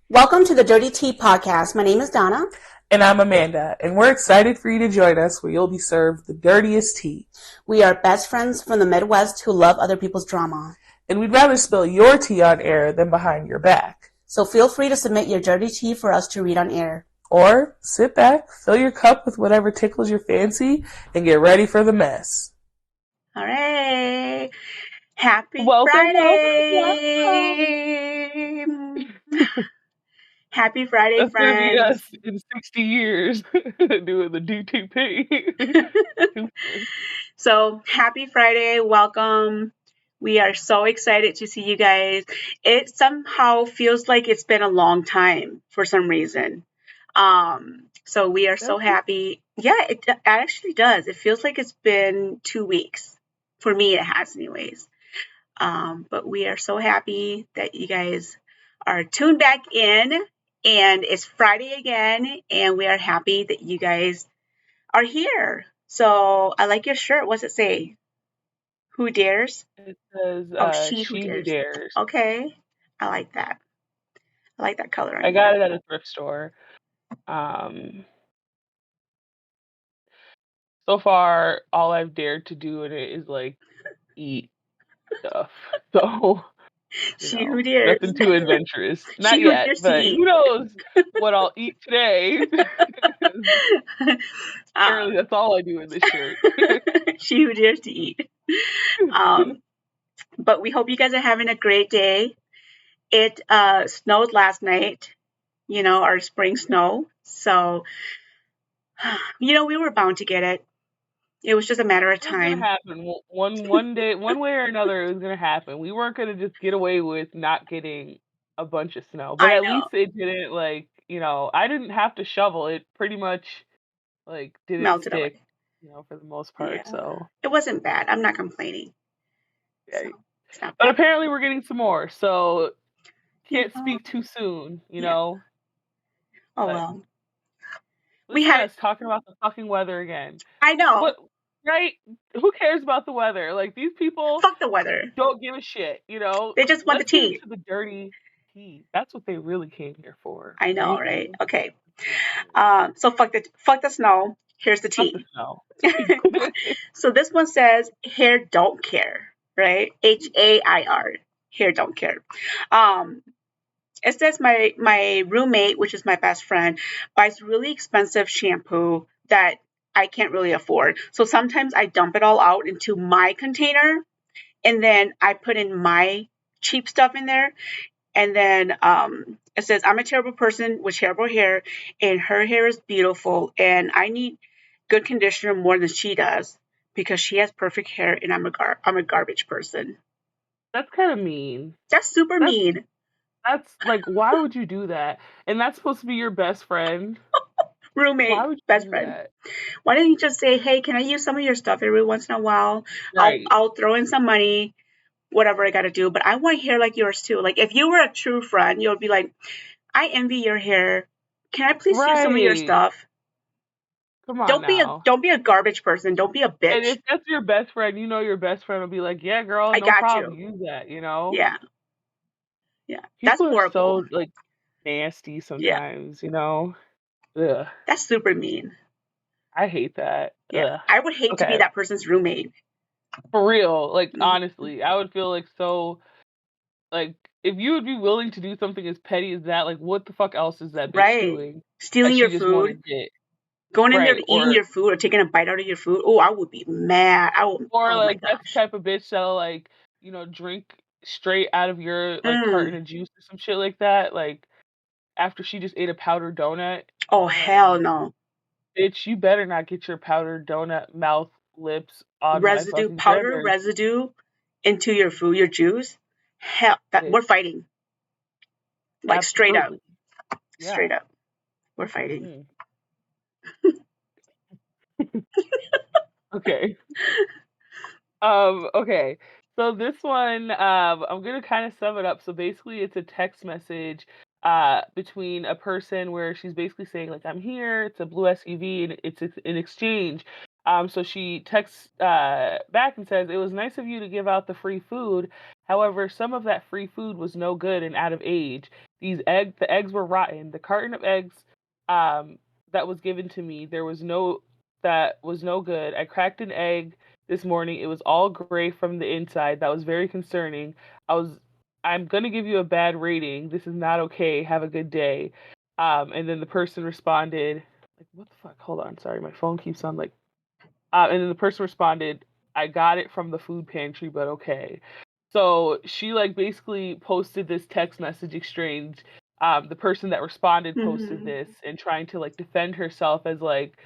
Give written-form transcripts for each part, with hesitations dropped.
Welcome to the Dirty Tea Podcast. My name is Donna. And I'm Amanda, and we're excited for you to join us where you'll be served the dirtiest tea. We are best friends from the Midwest who love other people's drama. And we'd rather spill your tea on air than behind your back. So feel free to submit your dirty tea for us to read on air. Or sit back, fill your cup with whatever tickles your fancy, and get ready for the mess. All right. Happy Welcome, Friday. Happy Friday, That's friends. going to be us in 60 years doing the DTP. So, happy Friday. Welcome. We are so excited to see you guys. It somehow feels like it's been a long time for some reason. So we are so happy. Yeah, it actually does. It feels like it's been 2 weeks. For me, it has anyways. But we are so happy that you guys are tuned back in, and it's Friday again, and we are happy that you guys are here. So I like your shirt. What's it say? Who dares? It says, She who dares. Okay. I like that. I like that color. I got it at a thrift store. So far, all I've dared to do in it is like eat stuff. So She who dares. nothing too adventurous. Not yet, but who knows what I'll eat today. Apparently, that's all I do in this shirt. She who dares to eat. But we hope you guys are having a great day. It snowed last night, our spring snow. So, we were bound to get it. It was just a matter of time. It was gonna happen. One day, one way or another, it was gonna happen. We weren't gonna just get away with not getting a bunch of snow, but at least it didn't I didn't have to shovel it. Pretty much, didn't melted stick, away. For the most part. Yeah. So it wasn't bad. I'm not complaining. Yeah. So, but apparently, we're getting some more. So can't speak too soon. Oh well. We had us talking about the fucking weather again. I know. What, right? Who cares about the weather? Like, these people fuck the weather. Don't give a shit, They just want the tea. Get into the dirty tea. That's what they really came here for. I know, right? Okay. So fuck the snow. Here's the tea. Fuck the snow. So this one says hair don't care, right? HAIR. Hair don't care. It says my roommate, which is my best friend, buys really expensive shampoo that I can't really afford. So sometimes I dump it all out into my container, and then I put in my cheap stuff in there. And then it says, I'm a terrible person with terrible hair, and her hair is beautiful, and I need good conditioner more than she does because she has perfect hair, and I'm a garbage person. That's kind of mean. That's super mean. That's like, why would you do that? And that's supposed to be your best friend. Roommate, best friend. That? Why don't you just say, hey, can I use some of your stuff every once in a while? Right. I'll throw in some money, whatever I got to do. But I want hair like yours too. Like if you were a true friend, you'll be like, I envy your hair. Can I please use some of your stuff? Come on, don't be a garbage person. Don't be a bitch. And if that's your best friend, your best friend will be like, yeah, girl, no problem. Use that, Yeah. Yeah. People that's horrible. Are so nasty sometimes, Ugh. That's super mean. I hate that. Yeah. Ugh. I would hate to be that person's roommate. For real. Like, honestly, I would feel like so, like, if you would be willing to do something as petty as that, like, what the fuck else is that bitch doing? Stealing your food. Going in there eating your food or taking a bite out of your food. Oh, I would be mad. That's the type of bitch that'll, drink straight out of your, carton of juice or some shit like that. Like, after she just ate a powdered donut. Oh, hell no. Bitch, you better not get your powdered donut mouth, lips on powder residue into your food, your juice. Hell, we're fighting. Like straight up. Yeah. Straight up. We're fighting. Okay. Okay. So this one, I'm gonna kind of sum it up. So basically, it's a text message between a person where she's basically saying like, I'm here, it's a blue SUV, and it's an exchange. So she texts back and says, it was nice of you to give out the free food. However, some of that free food was no good and out of age. The eggs were rotten. The carton of eggs um, that was given to me, that was no good. I cracked an egg this morning. It was all gray from the inside. That was very concerning. I was I'm gonna give you a bad rating. This is not okay. Have a good day. And then the person responded, like, what the fuck? Hold on, sorry, my phone keeps on like. And then the person responded, I got it from the food pantry, but okay. So she like basically posted this text message exchange. The person that responded posted Mm-hmm. this and trying to like defend herself as like,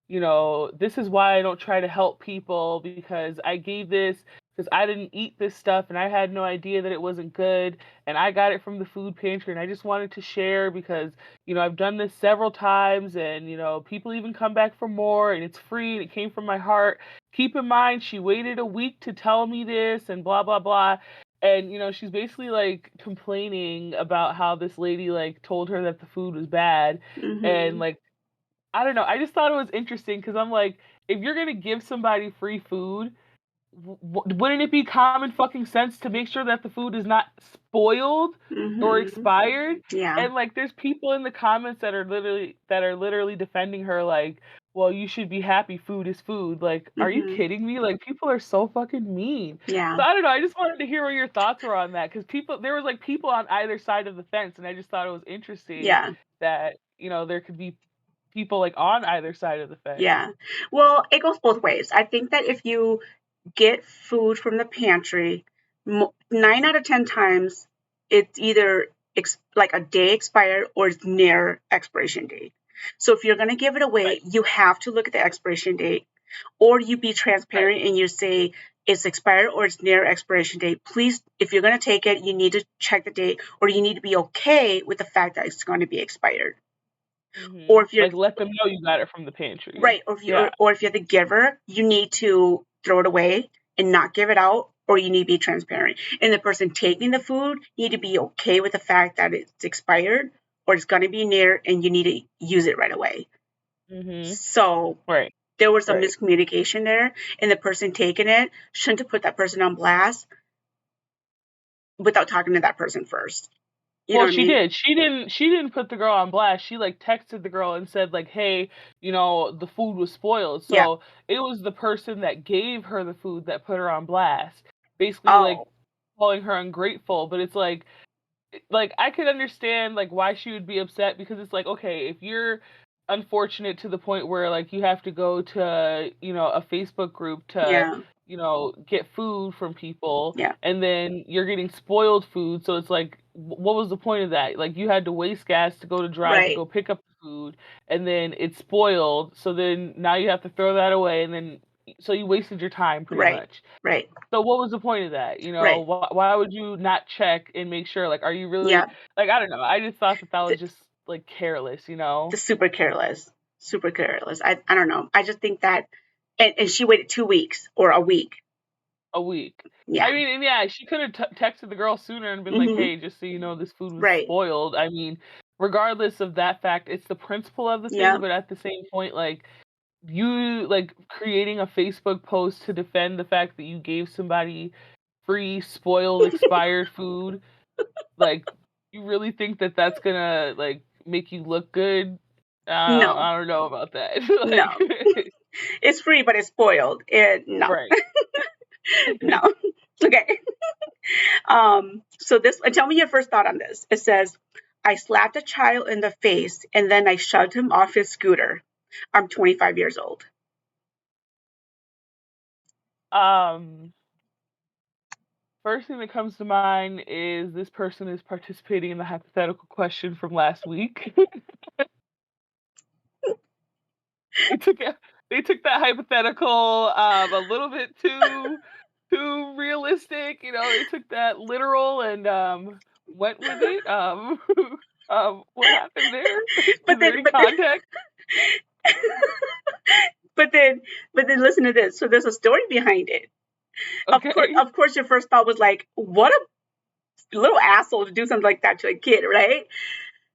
this is why I don't try to help people because I gave this because I didn't eat this stuff and I had no idea that it wasn't good and I got it from the food pantry and I just wanted to share because I've done this several times and people even come back for more and it's free and it came from my heart. Keep in mind she waited a week to tell me this and blah blah blah. And she's basically like complaining about how this lady like told her that the food was bad and Mm-hmm. like I don't know. I just thought it was interesting because I'm like, if you're gonna give somebody free food, wouldn't it be common fucking sense to make sure that the food is not spoiled or Mm-hmm. expired? Yeah. And like, there's people in the comments that are literally defending her, like, well, you should be happy. Food is food. Like, are you Mm-hmm. kidding me? Like, people are so fucking mean. Yeah. So I don't know. I just wanted to hear what your thoughts were on that because there was like people on either side of the fence, and I just thought it was interesting Yeah. that there could be people like on either side of the fence. Yeah. Well, it goes both ways. I think that if you get food from the pantry, 9 out of 10 times, it's either like a day expired or it's near expiration date. So if you're going to give it Right. away, you have to look at the expiration date, or you be Right. transparent and you say it's expired or it's near expiration date. Please, if you're going to take it, you need to check the date, or you need to be okay with the fact that it's going to be expired. Or if you're Like let them know you got it from the pantry. right, or if you Yeah. or if you're the giver, you need to throw it away and not give it out, or you need to be transparent. And the person taking the food need to be okay with the fact that it's expired or it's going to be near, and you need to use it right away. Mhm. So Right. there was a Right. miscommunication there, and the person taking it shouldn't have put that person on blast without talking to that person first. You know Well, what I she mean? did. She didn't put the girl on blast. She like texted the girl and said like, "Hey, the food was spoiled." Yeah. So, it was the person that gave her the food that put her on blast. Basically like Oh, calling her ungrateful, but it's like I could understand like why she would be upset because it's like okay if you're unfortunate to the point where like you have to go to a Facebook group to yeah. get food from people Yeah. and then you're getting spoiled food so it's like what was the point of that like you had to waste gas to go to drive to Right. go pick up the food and then it's spoiled so then now you have to throw that away and then so you wasted your time pretty Right. much Right. so what was the point of that? Right. Why would you not check and make sure? Like, are you really Yeah. like I don't know. I just thought that that was just like careless, The super careless, super careless. I don't know. I just think that, and she waited 2 weeks or a week. a week. I Yeah. mean, and yeah, she could have texted the girl sooner and been like, Hmm. "Hey, just so you know, this food was Right. spoiled." I mean, regardless of that fact, it's the principle of the thing. Yeah. But at the same point, like you like creating a Facebook post to defend the fact that you gave somebody free, spoiled, expired food like, you really think that that's gonna, like, make you look good? No. I don't know about that. Like No. It's free, but it's spoiled. No. Right. No. Okay. So this. Tell me your first thought on this. It says, I slapped a child in the face and then I shoved him off his scooter. I'm 25 years old. Um, First thing that comes to mind is this person is participating in the hypothetical question from last week. They took it they took that hypothetical, a little bit too realistic, they took that literal and, went with it, what happened there? But Is there then, any but then, context? but then, but then, listen to this. So there's a story behind it. Okay. Of course, your first thought was like, what a little asshole to do something like that to a kid, right?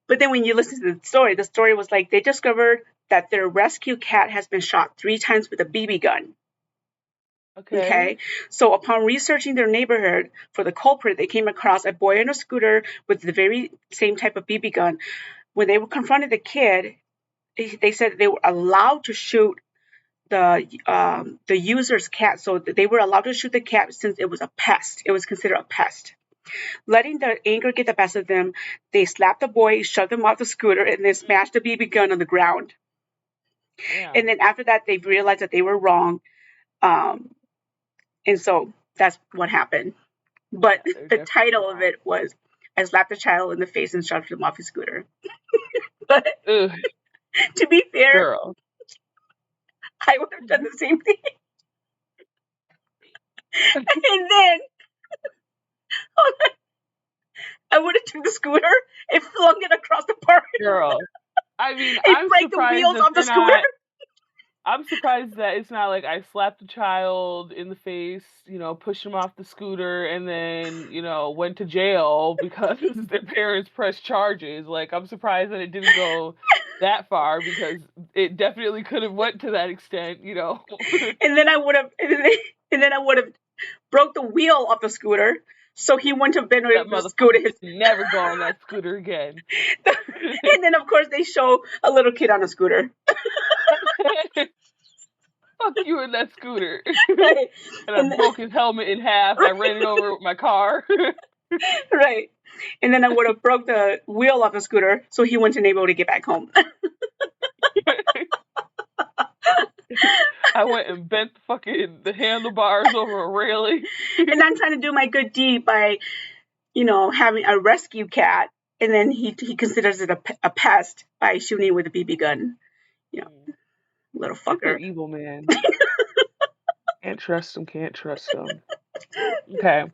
But then when you listen to the story was like they discovered that their rescue cat has been shot 3 times with a BB gun. Okay. Okay, so upon researching their neighborhood for the culprit, they came across a boy on a scooter with the very same type of BB gun. When they confronted the kid, they said they were allowed to shoot the user's cat, so they were allowed to shoot the cat since it was a pest. It was considered a pest. Letting their anger get the best of them, they slapped the boy, shoved him off the scooter, and then Mm, smashed the BB gun on the ground. And damn. then after that, they realized that they were wrong, um, and so that's what happened. But Yeah, they're the definitely title of wrong. it was "I slapped a child in the face and shoved him off his scooter." But Ugh, to be fair, girl. I would have done the same thing. And then I would have took the scooter and flung it across the park Girl. I mean, and break the wheels off the scooter. I'm surprised that it's not like I slapped a child in the face, pushed him off the scooter, and then, went to jail because their parents pressed charges. Like, I'm surprised that it didn't go that far because it definitely could have went to that extent. And then I would have, and then I would have broke the wheel off the scooter, so he wouldn't have been That able to scoot motherfucker his. can never go on that scooter again. And then of course they show a little kid on a scooter, Fuck you in that scooter. right? And I And broke his helmet in half. I ran it over with my car. right, and then I would have broke the wheel off the scooter, so he wasn't able to get back home. I went and bent the handlebars over a railing. And I'm trying to do my good deed by, having a rescue cat, and then he considers it a pest by shooting it with a BB gun. You know, little Kids are fucker. evil, man. Can't trust them. Can't trust them. Okay.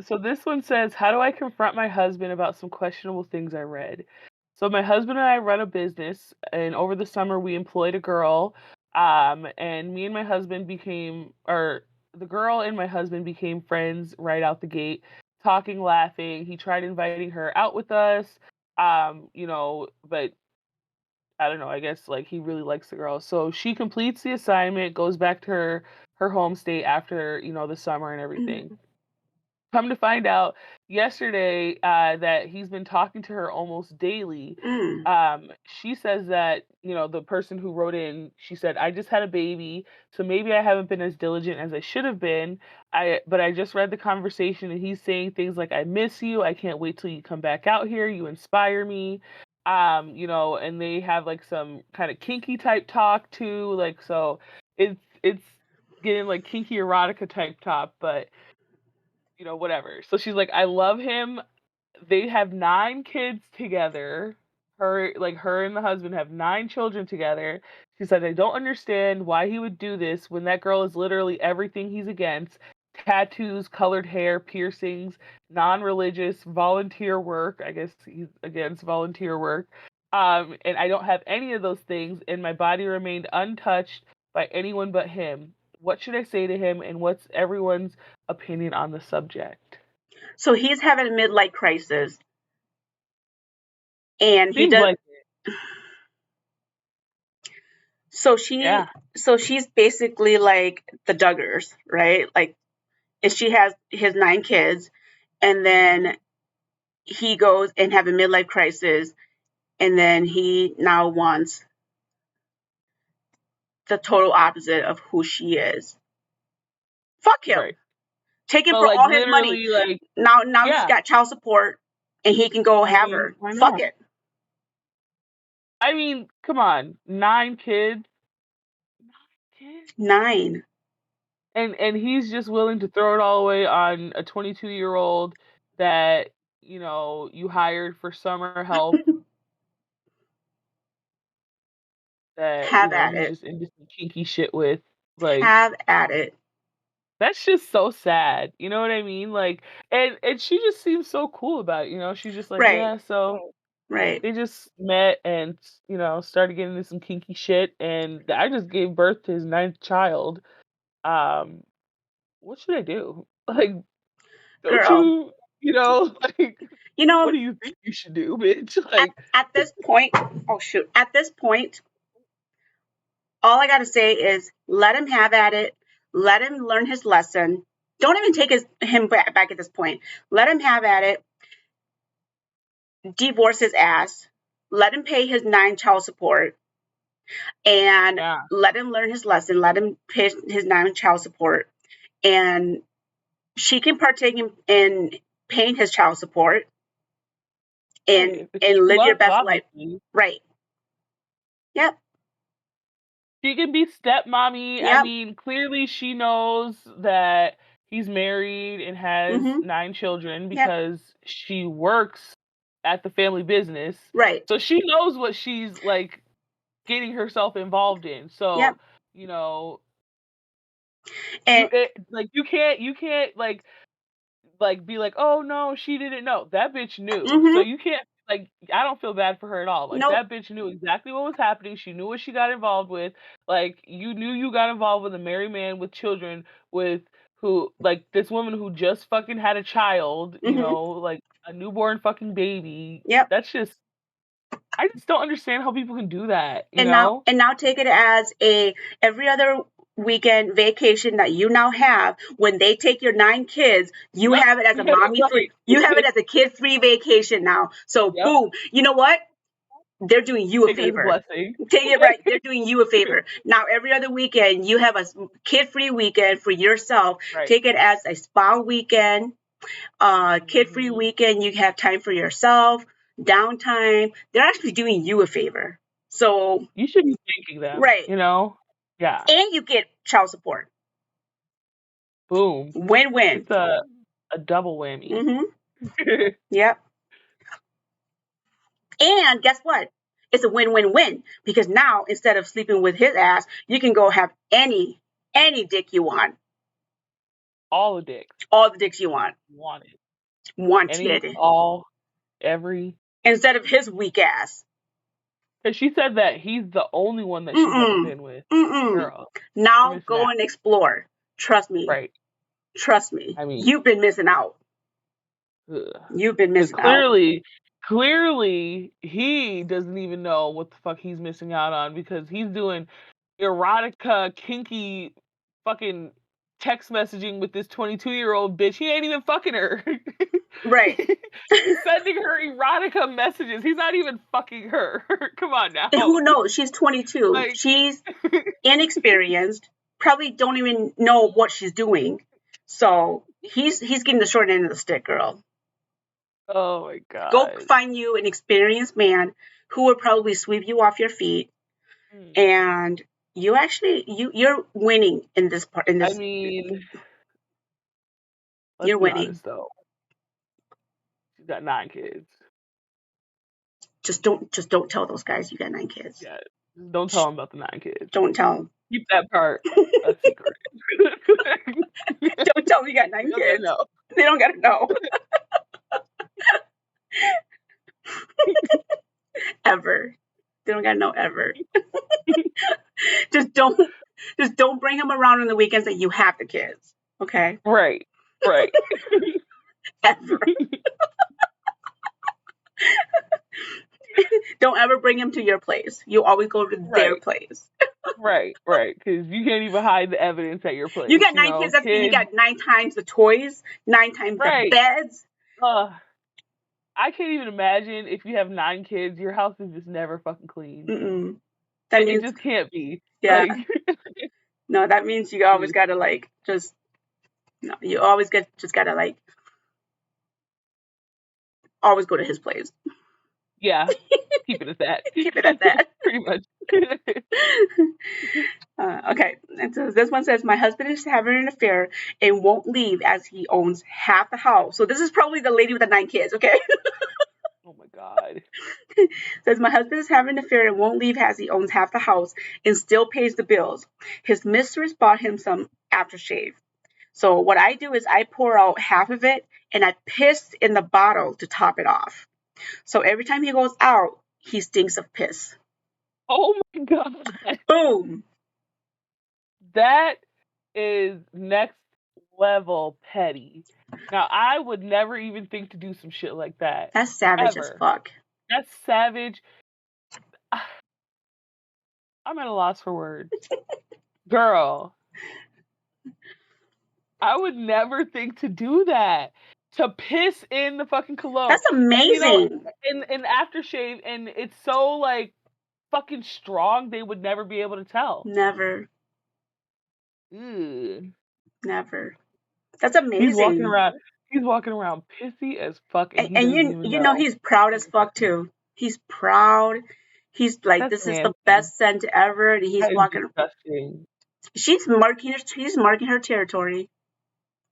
So this one says, how do I confront my husband about some questionable things I read? So my husband and I run a business, and over the summer we employed a girl. And me and my husband or the girl and my husband became friends right out the gate, talking, laughing. He tried inviting her out with us. But I don't know, I guess like he really likes the girl. So she completes the assignment, goes back to her home state after, the summer and everything. Mm. Come to find out yesterday that he's been talking to her almost daily. Mm. She says that, the person who wrote in, she said, I just had a baby, so maybe I haven't been as diligent as I should have been. But I just read the conversation and he's saying things like, I miss you. I can't wait till you come back out here. You inspire me. And they have like some kind of kinky type talk too. Like, so it's getting like kinky erotica type talk, but whatever. So she's like, I love him. They have 9 kids together. Her and the husband have 9 children together. She said, I don't understand why he would do this when that girl is literally everything he's against. Tattoos, colored hair, piercings, non-religious, volunteer work. I guess he's against volunteer work. And I don't have any of those things, and my body remained untouched by anyone but him. What should I say to him, and what's everyone's opinion on the subject? So he's having a midlife crisis, and he Seems does. like So she, yeah, so she's basically like the Duggars, right? Like, and she has his 9 kids, and then he goes and have a midlife crisis, and then he now wants the total opposite of who she is. Fuck him. right. Take him So for like all his money. literally like Now he's yeah, got child support, and he can go I have mean, her. why Fuck not? it. I mean, come on, 9 kids, 9 kids, 9. and he's just willing to throw it all away on a 22-year-old that you hired for summer help that Have at he's it. just into some kinky shit with. Like Have at it. that's just so sad. You know what I mean? Like, and she just seems so cool about it. She's just like, Right. yeah, so Right. they just met and started getting into some kinky shit, and I just gave birth to his 9th child. Um, what should I do? Like, don't Girl. like, You what know, do you think you should do, bitch? at, Like, at this point, oh shoot, at this point, all I got to say is let him have at it. Let him learn his lesson. Don't even take him back at this point. Let him have at it. Divorce his ass. Let him pay his 9 child support, and Yeah. let him learn his lesson. Let him pay his 9 child support, and she can partake in paying his child support and Right. It's and true live your love, best life. obviously. Right. Yep. She can be stepmommy. I Yep. mean, clearly she knows that he's married and has Mhm. 9 children Yep. because she works at the family business. Right. So she knows what she's like getting herself involved in. Yep. So, you know, And you can't be like, "Oh no, she didn't know." That bitch knew. So mhm. you can't like I don't feel bad for her at all. Like Nope. that bitch knew exactly what was happening. She knew what she got involved with. Like you knew you got involved with a married man with children with who like this woman who just fucking had a child, Mhm. like a newborn fucking baby. Yep. That's just I just don't understand how people can do that, you And now know? and now take it as a every other weekend vacation that you now have. When they take your 9 kids, you Yep. have it as a mommy free. Right. You have it as a kid free vacation now. So Yep. boom. You know what? They're doing you a Take it as a favor. blessing. Take it right. They're doing you a favor. Now, every other weekend, you have a kid free weekend for yourself. Right. Take it as a spa weekend, kid free Mhm. weekend. You have time for yourself, downtime. They're actually doing you a favor. So, You should be thanking them, right. you know? Yeah. And you get child support. Boom. Win win. It's a double whammy. Mm-hmm. Yep. And guess what? It's a win win win because now instead of sleeping with his ass, you can go have any dick you want, All the dicks all the dicks you want, wanted. Any, wanted, all, every. instead of his weak ass. Because she said that he's the only one that she's ever Mm-mm. been with. Mm-mm. Girl, you're Now missing go out. and explore. Trust me. Right. Trust me. I mean, You've been missing out. You've been because missing out. clearly, he doesn't even know what the fuck he's missing out on because he's doing erotica, kinky, fucking text messaging with this 22-year-old bitch. He ain't even fucking her. Right. He's sending her erotica messages. He's not even fucking her. Come on now. And who knows? She's 22. Like, She's inexperienced. Probably don't even know what she's doing. So he's getting the short end of the stick, girl. oh my Go god. find you an experienced man who will probably sweep you off your feet, Hmm. and you're winning in this part. In I this, mean, let's you're be winning. honest though. She's got 9 kids. Just don't tell those guys you got 9 kids. Yeah. Don't tell him about the 9 kids. Don't tell them. Keep that part a secret. Don't tell them you got They nine don't gotta kids. know. They don't gotta know ever. They don't gotta know ever. just don't just don't bring them around on the weekends that you have the kids. Okay? Right. Right. Ever. Don't ever bring them to your place. You always go to their Right. place. Right. Right. Because you can't even hide the evidence at your You place. got 9 kids, that's you Kids. got 9 times the toys, 9 times the Right. beds. Uh, I can't even imagine if you have 9 kids, your house is just never fucking clean. Mm-mm. That It means just can't be. yeah. Like, No, that means you always gotta like just no, you always just gotta like always go to his place. yeah, keep it at that. Keep it at that. Pretty much. Okay, and so this one says, my husband is having an affair and won't leave as he owns half the house. So this is probably the lady with the 9 kids, okay? Oh my god. Says, my husband is having an affair and won't leave as he owns half the house and still pays the bills. His mistress bought him some aftershave. So what I do is I pour out half of it and I piss in the bottle to top it off. So every time he goes out, he stinks of piss. Oh my god. Boom. That is next level petty. Now, I would never even think to do some shit like that. That's savage as Ever. fuck. That's savage. I'm at a loss for words. Girl. I would never think to do that. To piss in the fucking cologne. That's And amazing. in aftershave, and it's so like fucking strong, they would never be able to tell. Never, Ew. never. That's He's walking amazing. around. He's walking around pissy as fuck, and he And doesn't you even you know know. he's proud as fuck too. He's proud. He's like, That's this is the nasty. best scent ever, and he's That is walking. disgusting. She's marking her territory.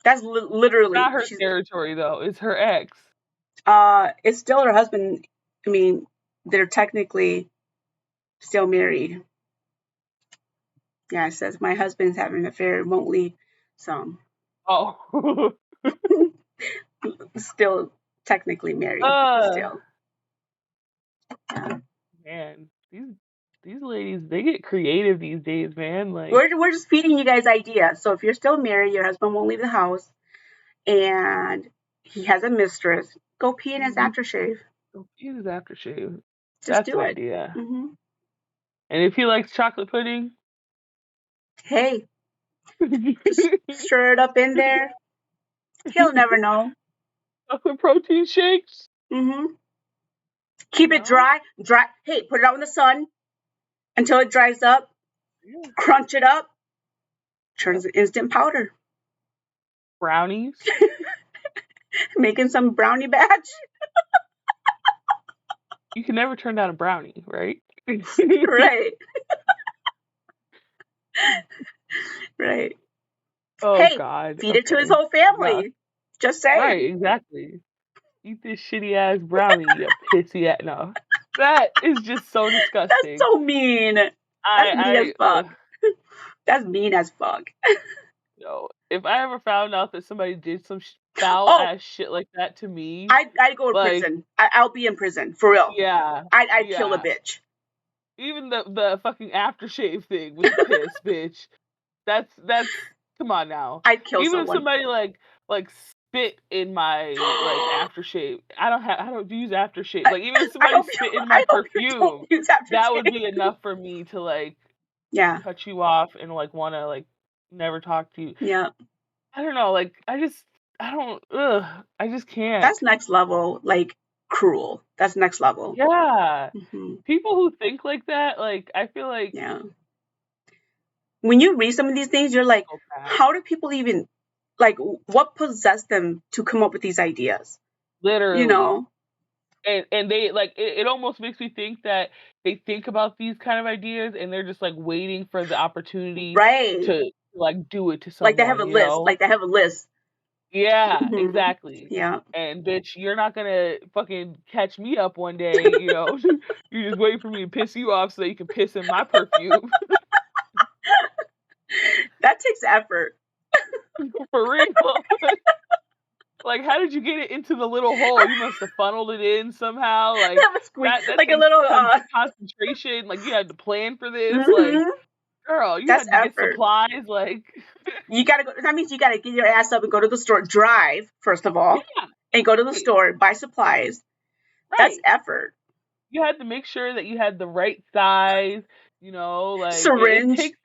That's It's literally not her she's. territory though. It's her ex. It's still her husband. I mean, they're technically still married. Yeah, it says my husband's having an affair, won't leave. So Oh. still technically married. uh Still, yeah. Man, these ladies, they get creative these days, man. Like, We're just feeding you guys ideas. So if you're still married, your husband won't leave the house, and he has a mistress, go pee in his mhm, aftershave. use aftershave. Just That's do an it. idea. Hmm. And if he likes chocolate pudding, Hey, stir it up in there. He'll never know. chocolate protein shakes, Hmm. you Keep it know? dry. Dry. Hey, put it out in the sun until it dries up. Yeah. Crunch it up. Yep. Turns to instant powder. Brownies. Making some brownie batch. You can never turn down a brownie, right? Right. Right. Oh Hey, God. feed it to his Okay. whole Yeah. family. Just saying. Right. Exactly. Eat this shitty ass brownie, you pissy ass. No, that is just so That's disgusting. so mean. That's mean as fuck. Ugh. That's mean as fuck. No, if I ever found out that somebody did some foul Oh, ass shit like that to me, I'd go to like, prison. I'll be in prison for real. yeah, I'd kill a yeah. bitch. Even the fucking aftershave thing with the piss, bitch. That's come on now. I'd kill Even if someone. somebody like spit in my like aftershave, I don't use aftershave. I, Like even if I somebody hope spit in my I hope you don't perfume, use that would aftershave. be enough for me to like Yeah, cut you off and like want to like never talk to you. yeah. I don't know, like I don't ugh, I just can't. That's next level, like cruel. That's next level. Yeah. Hmm. People who think like that, like I feel like Yeah. When you read some of these things, you're like, psychopath. how do people even, like, what possessed them to come up with these ideas? You Literally. know? And they like it almost makes me think that they think about these kind of ideas and they're just like waiting for the opportunity Right. to like do it to Like they have a someone, you list. know? Like they have a list. Yeah, Hmm. exactly. Yeah. And bitch, you're not gonna fucking catch me up one day, you know? You just wait for me to piss you off so you can piss in my perfume. That takes effort. For real. Like, how did you get it into the little hole? You must have funneled it in somehow. Like Have a squeak, that like a takes little, concentration. Like you had to plan for this. Like, hmm. girl, you That's had to get effort. supplies. Like, You gotta go. That means you gotta get your ass up and go to the store. Drive, first of all, yeah, and go to the right, store, buy supplies. That's right. effort. You had to make sure that you had the right size. You know, like it Syringe. takes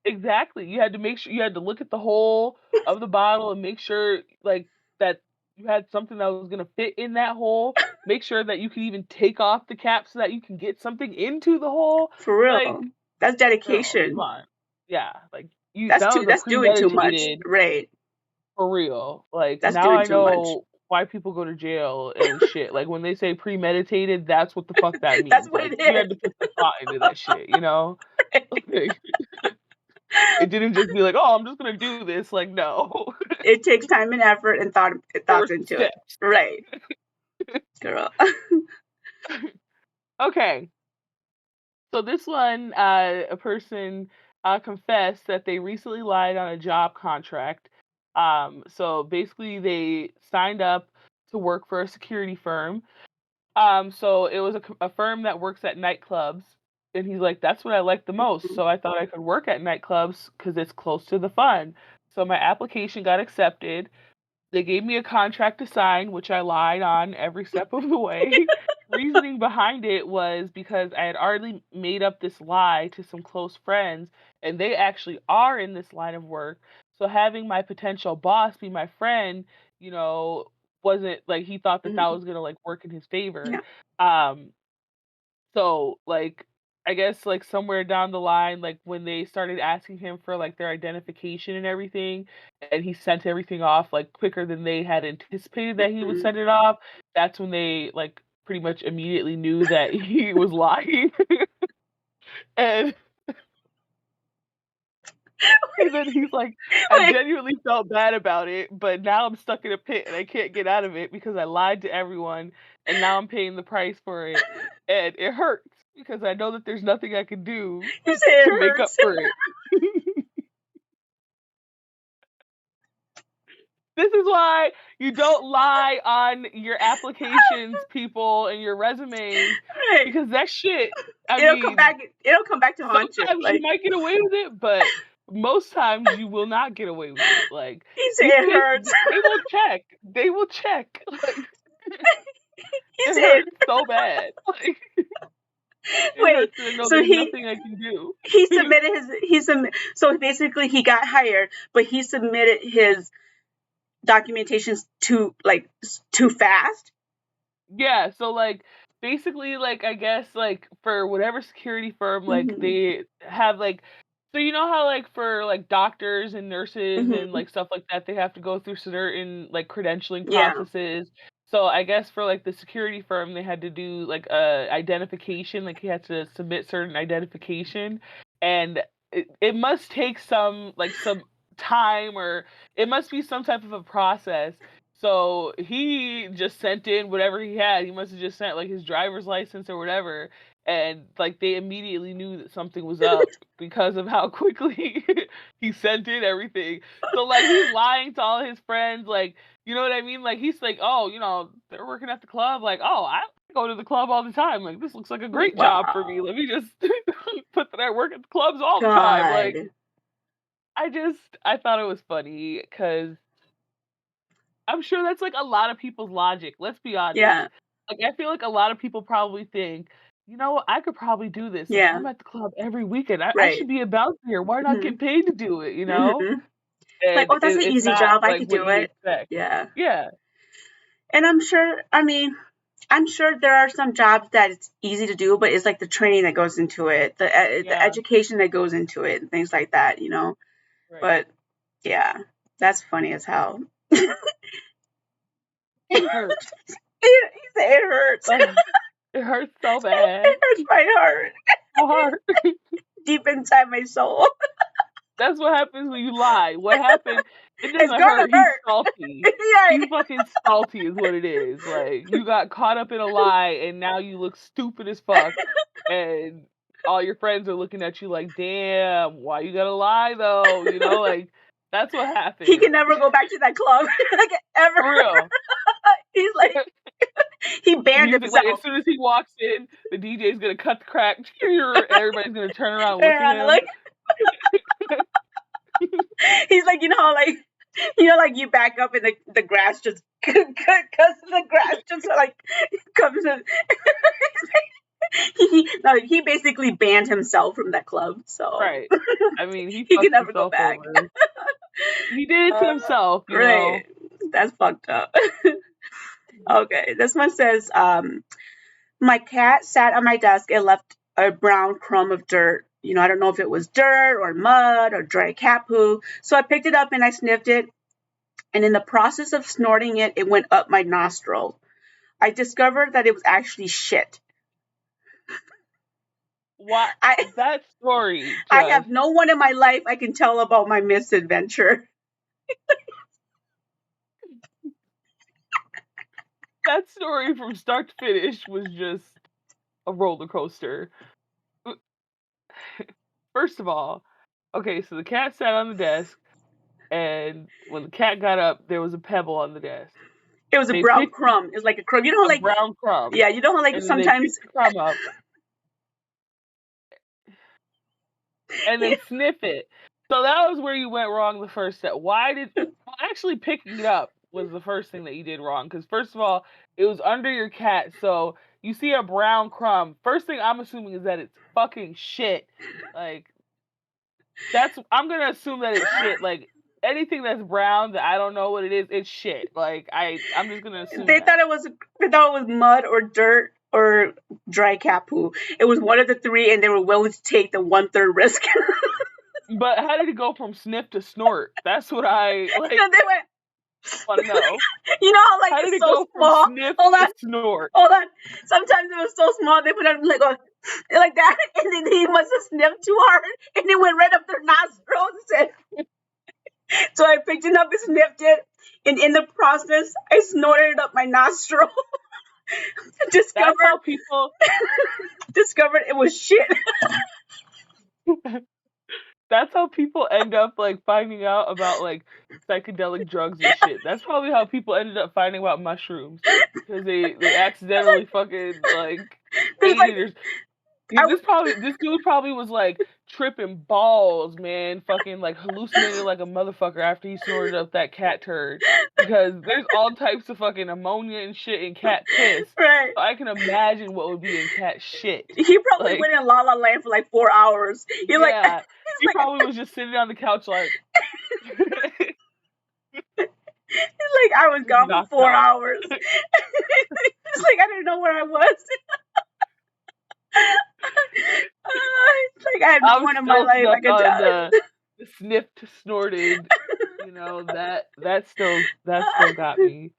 exactly. You had to make sure you had to look at the hole of the bottle and make sure like that you had something that was gonna fit in that hole. Make sure that you can even take off the cap so that you can get something into the hole. For Like, real. That's girl, come dedication. on. Yeah, like you that was a That's doing too much. premeditated Right. for real. Like That's now doing I too much. know why people go to jail and shit. Like when they say premeditated, that's what the fuck that That's means. what Like it you had is. to put some thought into that shit, you know? Like, it didn't just be like, "Oh, I'm just gonna do this." Like, no, It takes time and effort and there were thoughts some into it. steps. Right. Girl. Okay, so this one, a person confessed that they recently lied on a job contract. So basically, they signed up to work for a security firm. So it was a firm that works at nightclubs, and he's like, "That's what I like the most." So I thought I could work at nightclubs because it's close to the fun. So my application got accepted. They gave me a contract to sign, which I lied on every step of the way. Reasoning behind it was because I had already made up this lie to some close friends, and they actually are in this line of work. So having my potential boss be my friend, you know, wasn't like he thought that that Mhm. was gonna like work in his favor. Yeah. Um, so like I guess like somewhere down the line, like when they started asking him for like their identification and everything, and he sent everything off like quicker than they had anticipated that he would Mhm. send it off, that's when they like pretty much immediately knew that he was lying. And and then he's like, I Wait, genuinely felt bad about it, but now I'm stuck in a pit and I can't get out of it because I lied to everyone and now I'm paying the price for it. And it hurts because I know that there's nothing I can do you say it to make up hurts. for it. This is why you don't lie on your applications, people, and your resumes, Right. because that shit, I It'll come mean, back. It'll come back to haunt you. sometimes you Like might get away with it, but most times you will not get away with it. Like you say these it places, hurts. they will check. They will check. Like You it say hurts so bad. Like it wait. hurts, and I know So there's nothing I can do. he submitted his so basically he got hired, but he submitted his documentations too too fast. Yeah, so like basically like I guess like for whatever security firm like Mhm. they have like so you know how like for like doctors and nurses and Mhm. like stuff like that they have to go through certain like credentialing Yeah. processes. So I guess for like the security firm they had to do like a identification, like he had to submit certain identification and it must take some time or it must be some type of a process so he just sent in whatever he had. He must have just sent like his driver's license or whatever. And like they immediately knew that something was up because of how quickly he sent in everything. So like he's lying to all his friends, like you know what I mean? Like he's like, oh, you know, they're working at the club. Like, oh, I go to the club all the time. Like this looks like a great job for me. Wow. Let me just put that I work at the clubs all the time. Like God. I thought it was funny because I'm sure that's like a lot of people's logic. Let's be honest. Yeah. Like I feel like a lot of people probably think, you know what, I could probably do this. Like Yeah. I'm at the club every weekend. I Right. should be a bouncer. Why not Mhm. get paid to do it, you know? Mhm. Like, And oh, that's an it's easy not job. I like could what do you it. expect. Yeah. Yeah. And I'm sure. I mean, I'm sure there are some jobs that it's easy to do, but it's like the training that goes into it, the Yeah. education that goes into it, and things like that. Right. But yeah, that's funny as hell. He It hurts. said it hurts. Ugh, it hurts so bad. It hurts my heart So hard. deep inside my soul. That's what happens when you lie. What happened? It It's doesn't gonna hurt. He's hurt. salty. Yeah. He's fucking salty is what it is. Like you got caught up in a lie and now you look stupid as fuck and all your friends are looking at you like, "Damn, why you gotta lie though?" You know, like that's what He can happened. never go back to that club like ever. For real. He's like he banned He's like as himself. soon as he walks in, the DJ's gonna cut the crack and everybody's gonna turn around and look at And him. like he's like like you back up and the grass just because the grass just like comes in. He basically banned himself from that club, so Right. I mean, he he can fucked never go himself back. over. He did it to Uh, himself, you right, know. that's fucked up. Okay, this one says, my cat sat on my desk and left a brown crumb of dirt. I don't know if it was dirt or mud or dry cat poo. So I picked it up and I sniffed it. And in the process of snorting it, it went up my nostril. I discovered that it was actually shit. What I that story I have just no one in my life I can tell about my misadventure. that story from start to finish was just a roller coaster. First of all, okay, so the cat sat on the desk, and when the cat got up, there was a pebble on the desk. It was a They brown picked crumb. It was like a crumb. You know how a like brown crumb, yeah, you know how like and then they sometimes picked the crumb up and then sniff it. So that was where you went wrong the first step. Well, actually picking it up was the first thing that you did wrong because first of all, it was under your cat. So you see a brown crumb. First thing I'm assuming is that it's fucking shit. Like I'm gonna assume that it's shit. Like anything that's brown that I don't know what it is, it's shit. Like I'm just gonna assume They thought that. it was mud or dirt or dry cat poo. It was one of the three, and they were willing to take the 1/3 risk. But how did it go from sniff to snort? That's what I like They went. want to know. How like How did it's it so go from small. sniff Hold on, to snort? hold on. Sometimes it was so small they put it like like that, and then he must have sniffed too hard, and it went right up their nostrils. So I picked it up and sniffed it, and in the process, I snorted it up my nostril. That's discovered how people discovered it was shit. that's how people end up like finding out about like psychedelic drugs and shit. That's probably how people ended up finding about mushrooms because they accidentally fucking like There's ate like it or I this probably this dude probably was like tripping balls, man, fucking like hallucinated like a motherfucker after he snorted up that cat turd because there's all types of fucking ammonia and shit in cat piss. right. So I can imagine what would be in cat shit. He probably Like, went in La La Land for like 4 hours. He's like, yeah, he's he like, probably was just sitting on the couch like he's like, I was just gone for knocked four out. hours. It's like I didn't know where I was. It's like I had no I'm one in my still life I stuck could on tell. the sniffed, snorted. That still got me.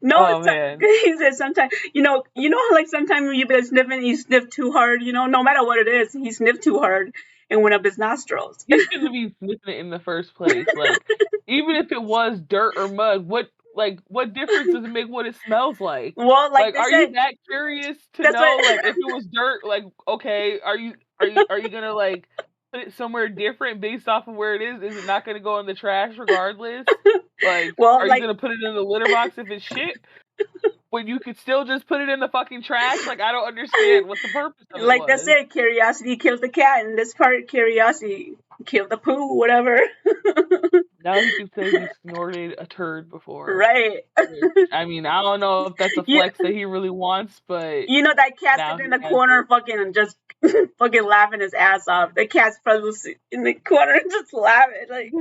No, Oh man, he said sometimes, how like sometimes when you've been sniffing, you sniff too hard, no matter what it is, he sniffed too hard and went up his nostrils. he shouldn't be sniffing it in the first place. Like, even if it was dirt or mud, what difference does it make what it smells like? Well, like Like, they are you said, that curious to that's know? what. Like, if it was dirt, like, okay, are you gonna like put it somewhere different based off of where it is? Is it not gonna go in the trash regardless? Like, Well, are you like gonna put it in the litter box if it's shit? When you could still just put it in the fucking trash? Like, I don't understand what the purpose of it like they was. said, curiosity kills the cat, and this part, curiosity killed the poo, whatever. Now he can say he snorted a turd before. Right. Which, I mean, I don't know if that's a you, flex that he really wants, but that cat now sitting in he the has corner, it. fucking and just fucking laughing his ass off. The cat's probably in the corner and just laughing, like.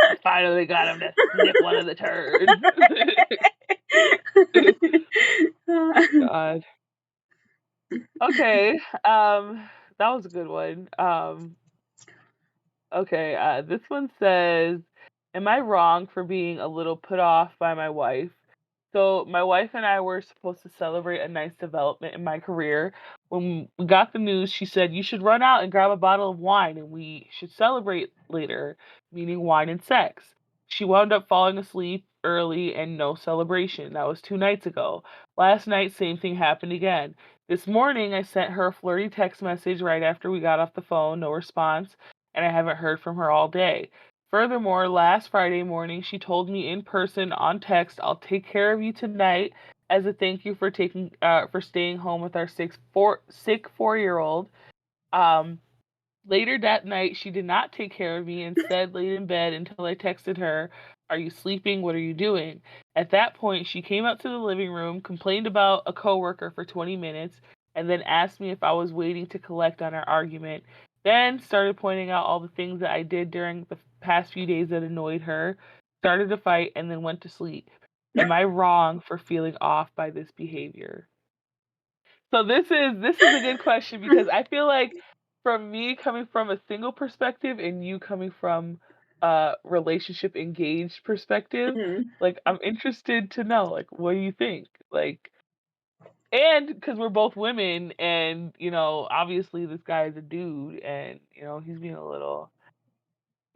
I finally got him to sniff one of the turds. God. Okay. That was a good one. Okay, this one says, am I wrong for being a little put off by my wife? So, my wife and I were supposed to celebrate a nice development in my career. When we got the news, she said, you should run out and grab a bottle of wine and we should celebrate later, meaning wine and sex. She wound up falling asleep early and no celebration. That was 2 nights ago. Last night, same thing happened again. This morning, I sent her a flirty text message right after we got off the phone, no response, and I haven't heard from her all day. Furthermore, last Friday morning, she told me in person on text, "I'll take care of you tonight as a thank you for staying home with our sick 4-year-old." Um, Later that night, she did not take care of me, instead laid in bed until I texted her, "Are you sleeping? What are you doing?" At that point, she came up to the living room, complained about a coworker for 20 minutes, and then asked me if I was waiting to collect on our argument. Then started pointing out all the things that I did during the past few days that annoyed her, started to fight, and then went to sleep. Am I wrong for feeling off by this behavior? So this is a good question because I feel like from me coming from a single perspective and you coming from a relationship engaged perspective, Mhm. like I'm interested to know like what do you think? Like and because we're both women and obviously this guy is a dude and he's being a little,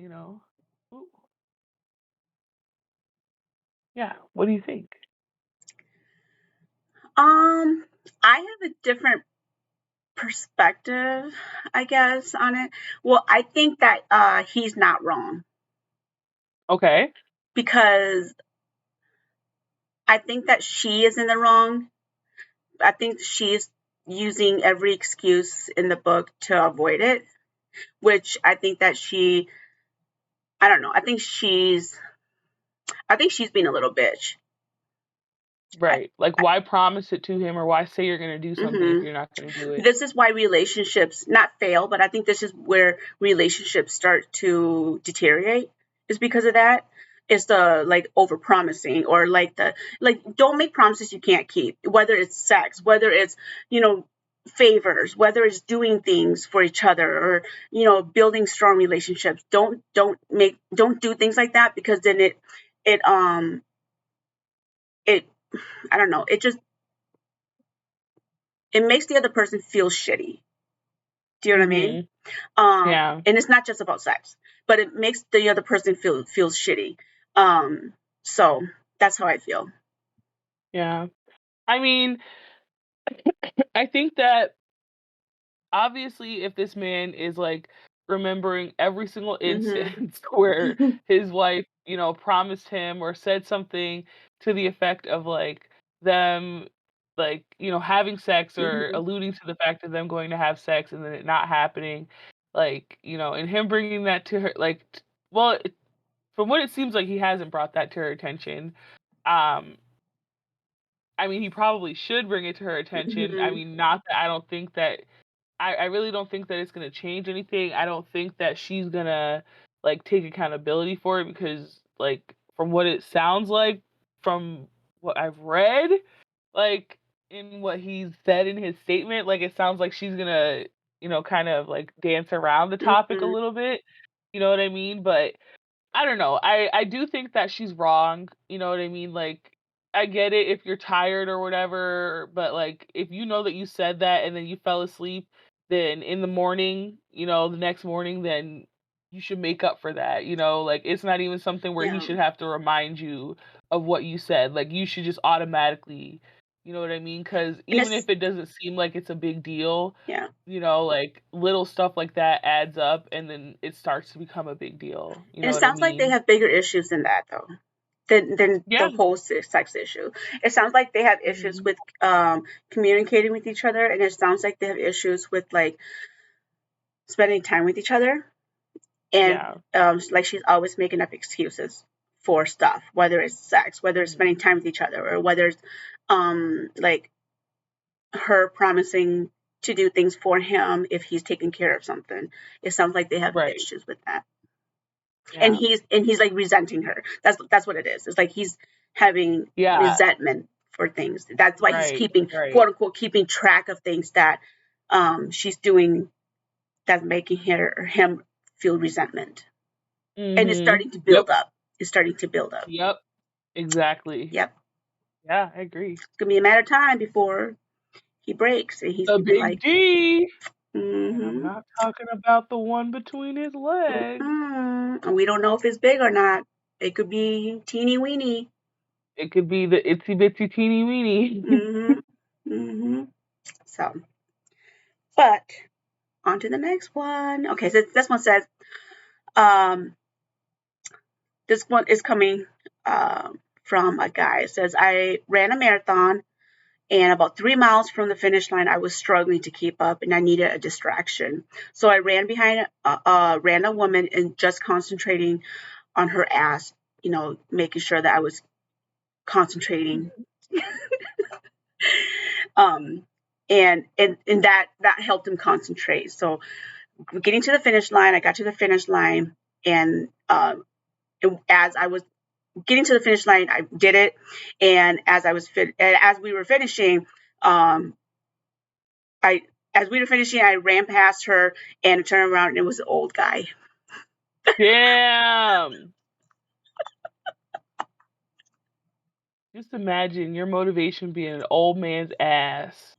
you know, ooh, yeah, what do you think? Um, I have a different perspective, I guess, on it. Well, I think that he's not wrong Okay. because I think that she is in the wrong. I think she's using every excuse in the book to avoid it, which I think that I don't know. I think she's being a little bitch. I, Right. Like, why promise it to him or why say you're gonna do something if hmm you're not gonna do it? This is why relationships not fail, but I think this is where relationships start to deteriorate. Is because of that. It's the like over promising or like the like don't make promises you can't keep. Whether it's sex, whether it's you know favors, whether it's doing things for each other or building strong relationships. Don't do things like that because then it it I don't know it makes the other person feel shitty. Do you know what I mean? Mhm. Yeah. And it's not just about sex, but it makes the other person feel shitty. Um, so that's how I feel. Yeah. I mean, I think that obviously if this man is like remembering every single Mhm. instance where his wife, promised him or said something to the effect of like them like, having sex or Mhm. alluding to the fact of them going to have sex and then it not happening, like, and him bringing that to her like well, from what it seems like he hasn't brought that to her attention. Um I mean, he probably should bring it to her attention. I Mhm. mean, not that I don't think that I really don't think that it's gonna change anything. I don't think that she's gonna like take accountability for it because like from what it sounds like, from what I've read, like in what he said in his statement, like it sounds like she's gonna, kind of like dance around the topic a Mhm. little bit. You know what I mean? But I don't know. I do think that she's wrong, you know what I mean? Like I get it if you're tired or whatever, but like if you know that you said that and then you fell asleep, then in the morning, the next morning, then you should make up for that, Like it's not even something where he Yeah. should have to remind you of what you said. Like you should just automatically, you know what I mean? Cuz And even it's if it doesn't seem like it's a big deal, yeah. like little stuff like that adds up and then it starts to become a big deal. You And know it what I sounds like they mean? have bigger issues than that though. Than Yeah. the whole sex issue. It sounds like they have issues Mhm. with communicating with each other, and it sounds like they have issues with like spending time with each other. And Yeah. like she's always making up excuses for stuff, whether it's sex, whether it's spending Mhm. time with each other, or whether it's like her promising to do things for him if he's taking care of something. It sounds like they have Right. issues with that, and Yeah. he's like resenting her. That's what it is. It's like he's having Yeah. resentment for things. That's why he's Right. keeping Right. quote unquote keeping track of things that she's doing that's making her or him feel resentment, and it's Mhm. starting to Yep. build up. It's starting to build up. Yep. Exactly. Yep, Yeah, I agree. it's gonna be a matter of time before he breaks, and he's A gonna be big like, D. And I'm mm-hmm, not talking about the one between his legs. mm-hmm. And we don't know if it's big or not. It could be teeny weeny. It could be the itsy bitsy teeny weeny. Mm-hmm. Mm-hmm. So, but on to the next one. Okay, so this one says, um, this one is coming from a guy. It says, I ran a marathon, and about 3 miles from the finish line, I was struggling to keep up and I needed a distraction. So I ran behind a random woman and just concentrating on her ass, making sure that I was concentrating. Um, and that helped him concentrate. So getting to the finish line, I got to the finish line, and as I was getting to the finish line, I did it. And as we were finishing, um, I as we were finishing, I ran past her and turned around, and it was an old guy. Damn. Just imagine your motivation being an old man's ass.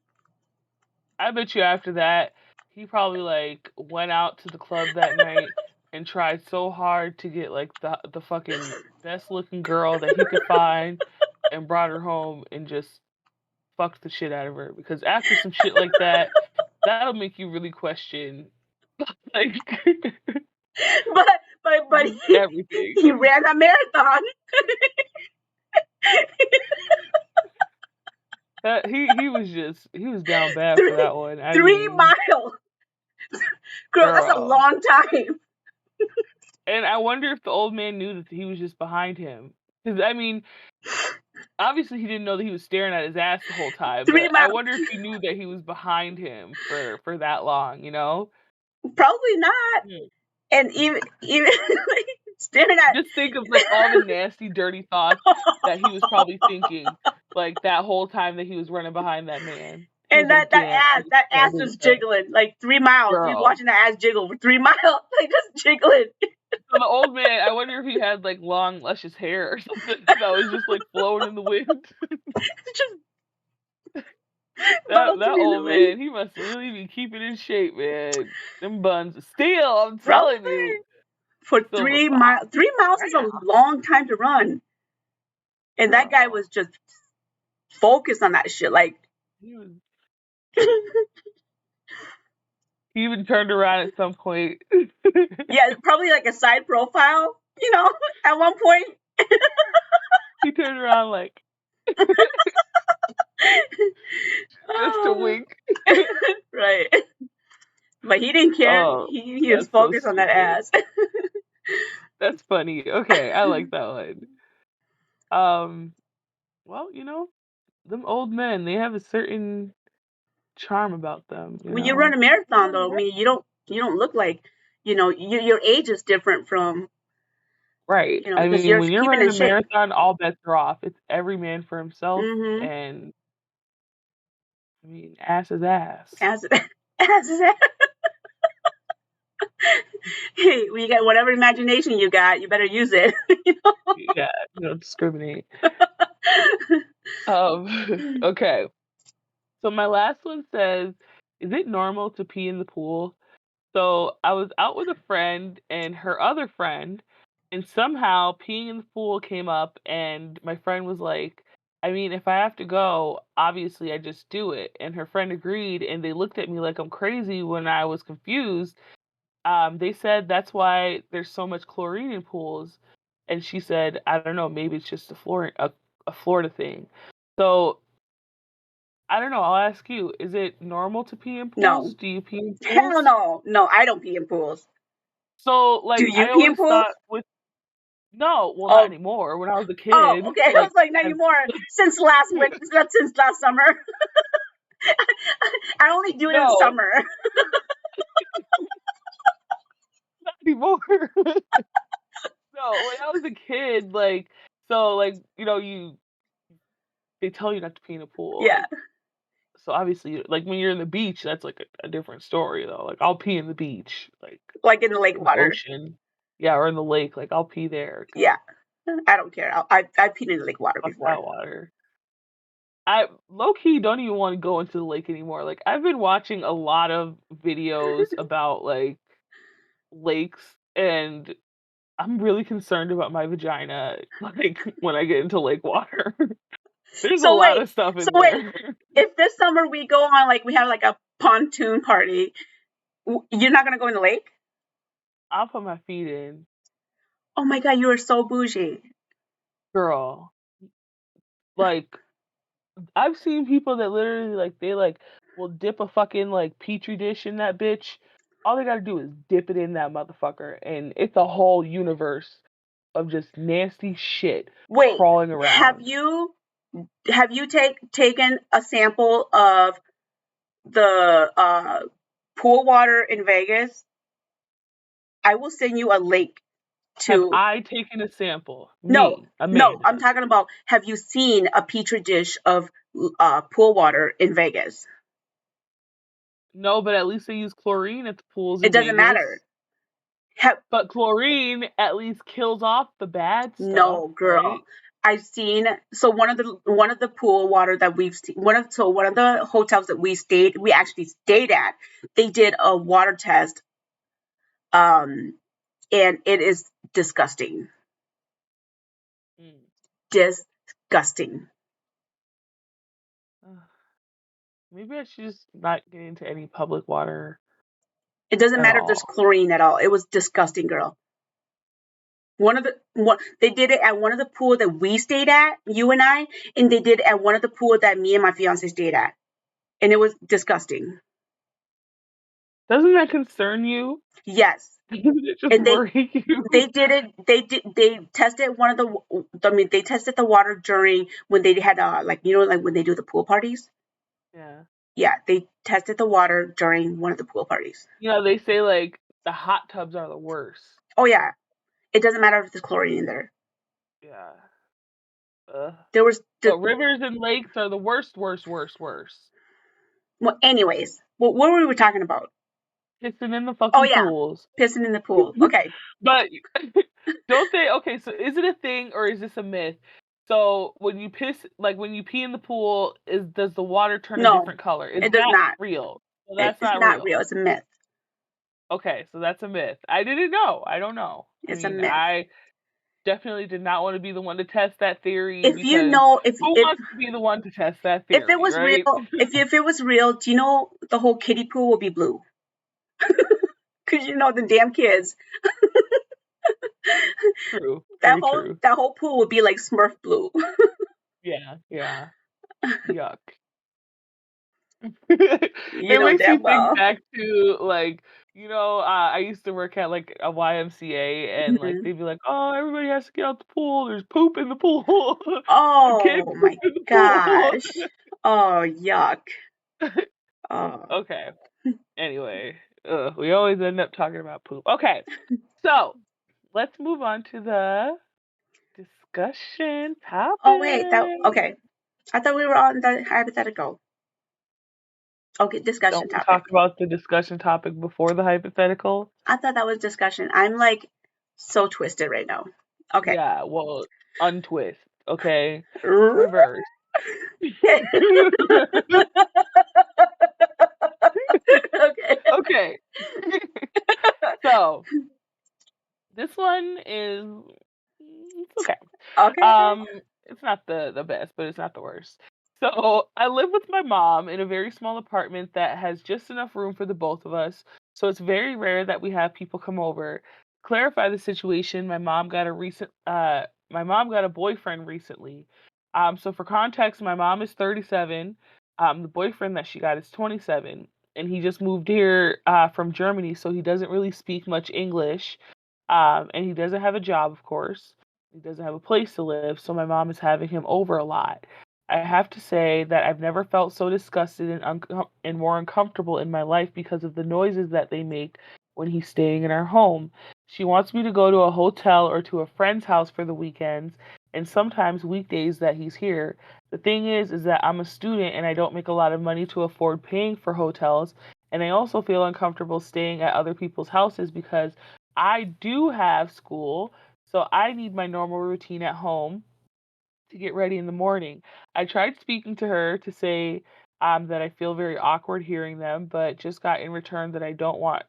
I bet you after that, he probably like went out to the club that night and tried so hard to get like the fucking best looking girl that he could find and brought her home and just fucked the shit out of her because after some shit like that, that'll make you really question like But just everything. he ran a marathon. He was down bad for three, that one. I three mean, miles, girl. That's a girl. long time. And I wonder if the old man knew that he was just behind him. Because I mean, Obviously, he didn't know that he was staring at his ass the whole time, Three but I miles. wonder if he knew that he was behind him for that long, you know? Probably not. Mm. And even like, staring at Just think of, like, all the nasty, dirty thoughts that he was probably thinking, like, that whole time that he was running behind that man. He was and like, "Damn, I just that can't ass believe just that." jiggling like 3 miles. He's Girl. watching that ass jiggle for 3 miles, like just jiggling. So the old man, I wonder if he had, like, long, luscious hair or something that was just, like, flowing in the wind. Just That bouncing in the old wind. man, he must really be keeping in shape, man. Them buns are steel, I'm telling you. Probably for Silver three fox. miles. 3 miles is a Wow, long time to run, and that guy girl. was just focused on that shit. Like, He was he even turned around at some point. yeah, probably like a side profile, at one point. He turned around like just to Oh, wink. right. But he didn't care. Oh, He was that's so focused on that stupid. ass. That's funny. Okay, I like that one. Um, well, them old men, they have a certain charm about them, you When you run know? a marathon, though, I mean, you don't look like, your age is different from, Right. I because mean, you're when you're keeping running in a shape. marathon, all bets are off. It's every man for himself, Mm-hmm. and I mean, ass is ass. As as is that. Hey, when you got whatever imagination you got, you better use it. Yeah, you don't discriminate. Okay. So my last one says, "Is it normal to pee in the pool?" So I was out with a friend and her other friend, and somehow peeing in the pool came up, and my friend was like, "I mean, if I have to go, obviously I just do it." And her friend agreed, and they looked at me like I'm crazy when I was confused. They said that's why there's so much chlorine in pools, and she said, "I don't know, maybe it's just a Florida thing." So I don't know. I'll ask you: Is it normal to pee in pools? No. Do you pee in Hell pools? no. No, I don't pee in pools. So, Do like, you I pee in always pools? thought with no, well, not Oh, anymore. When I was a oh, kid, okay. I was like, like, not I've anymore. Since last since last summer. I only do it in no, summer. not anymore. No, when I was a kid, like, so, like, they tell you not to pee in a pool, Yeah, like, so obviously, like, when you're in the beach, that's like a different story, though. Like, I'll pee in the beach, like, like in the lake in the water. ocean, yeah, or in the lake. Like, I'll pee there because Yeah, I don't care. I peed in the lake water fuck before. that water. I low key don't even want to go into the lake anymore. Like, I've been watching a lot of videos about like lakes, and I'm really concerned about my vagina. Like when I get into lake water, there's a So lot wait, of stuff so in wait. there. If this summer we go on, like, we have like a pontoon party, you're not gonna go in the lake? I'll put my feet in, Oh my god, you are so bougie. girl. Like I've seen people that literally like they like will dip a fucking like petri dish in that bitch. All they gotta do is dip it in that motherfucker, and it's a whole universe of just nasty shit Wait, crawling have around. you have you taken a sample of the pool water in Vegas? I will send you a link Have to. I taken a sample? No, Me, no, I'm Amanda. talking about, have you seen a petri dish of pool water in Vegas? No, but at least they use chlorine at the pools It in doesn't Vegas. matter. Have, But chlorine at least kills off the bad stuff, no, girl. right? I've seen, so one of the pool water that we've seen, one of the hotels that we actually stayed at, they did a water test, um and it is disgusting. Mm. Disgusting. Ugh. Maybe I should just not get into any public water It doesn't at matter if there's all. chlorine at all. It was disgusting, girl. They did it at one of the pool that we stayed at, you and I, and they did it at one of the pool that me and my fiance stayed at, and it was disgusting. Doesn't that concern you? Yes. Doesn't it just And worry you? they did it. They tested one of the. I mean, they tested the water during when they had like like when they do the pool parties. Yeah. Yeah, they tested the water during one of the pool parties. They say like the hot tubs are the worst. Oh yeah, it doesn't matter if there's chlorine in there. Yeah. Ugh. There was But rivers and lakes are the worst, worst, worst, worst. well, anyways, what were we talking about? Pissing in the Oh fucking yeah, pools. pissing in the pool. Okay, But don't they? Okay, so is it a thing or is this a myth? So when you piss, like when you pee in the pool, does the water turn a no, different color? Is it does that not. real? So that's It's not not real. real. It's a myth. Okay, so that's a myth. I didn't know. I don't know. I It's a mean, myth. I definitely did not want to be the one to test that theory If you because know, who wants to be the one to test that if it theory, was right? real, if it was real, do you know the whole kiddie pool will be blue? Because the damn kids, True. Very true. that whole pool would be like Smurf blue. Yeah, yeah. Yuck. You It know makes me damn think well. back to like, I used to work at like a YMCA and like Mhm. they'd be like, "Oh, everybody has to get out the pool. There's poop in the pool. You can't Oh poop my in the pool." gosh. Oh yuck. Oh. Okay. Anyway, we always end up talking about poop. Okay. So, let's move on to the discussion Oh wait, that topic. okay. I thought we were on the hypothetical. Okay, discussion Don't we topic. talk about the discussion topic before the hypothetical? I thought that was discussion. I'm like so twisted right now. Okay. Yeah, well, untwist, okay? Okay. Reverse. Okay. Okay. So, this one is it's okay. Okay. Um, it's not the best, but it's not the worst. So, I live with my mom in a very small apartment that has just enough room for the both of us. So, it's very rare that we have people come over. Clarify the situation, my mom got a boyfriend recently. So for context, my mom is 37. The boyfriend that she got is 27, and he just moved here from Germany, so he doesn't really speak much English. And he doesn't have a job, of course. He doesn't have a place to live, so my mom is having him over a lot. I have to say that I've never felt so disgusted and more uncomfortable in my life because of the noises that they make when he's staying in our home. She wants me to go to a hotel or to a friend's house for the weekends and sometimes weekdays that he's here. The thing is that I'm a student and I don't make a lot of money to afford paying for hotels, and I also feel uncomfortable staying at other people's houses because I do have school, so I need my normal routine at home to get ready in the morning. I tried speaking to her to say that I feel very awkward hearing them, but just got in return that I don't want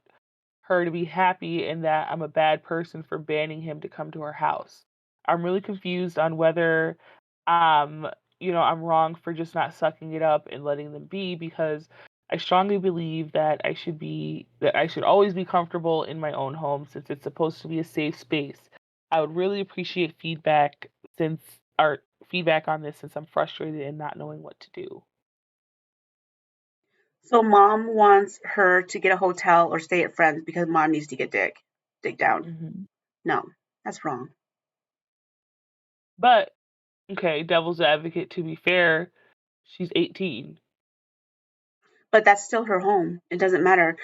her to be happy and that I'm a bad person for banning him to come to her house. I'm really confused on whether um I'm wrong for just not sucking it up and letting them be because I strongly believe that I should always be comfortable in my own home since it's supposed to be a safe space. I would really appreciate since feedback on this since I'm frustrated and not knowing what to do. So mom wants her to get a hotel or stay at friends because mom needs to get dig down. hmm No, that's wrong. But okay, devil's advocate, to be fair, she's 18. But that's still her home. It doesn't matter.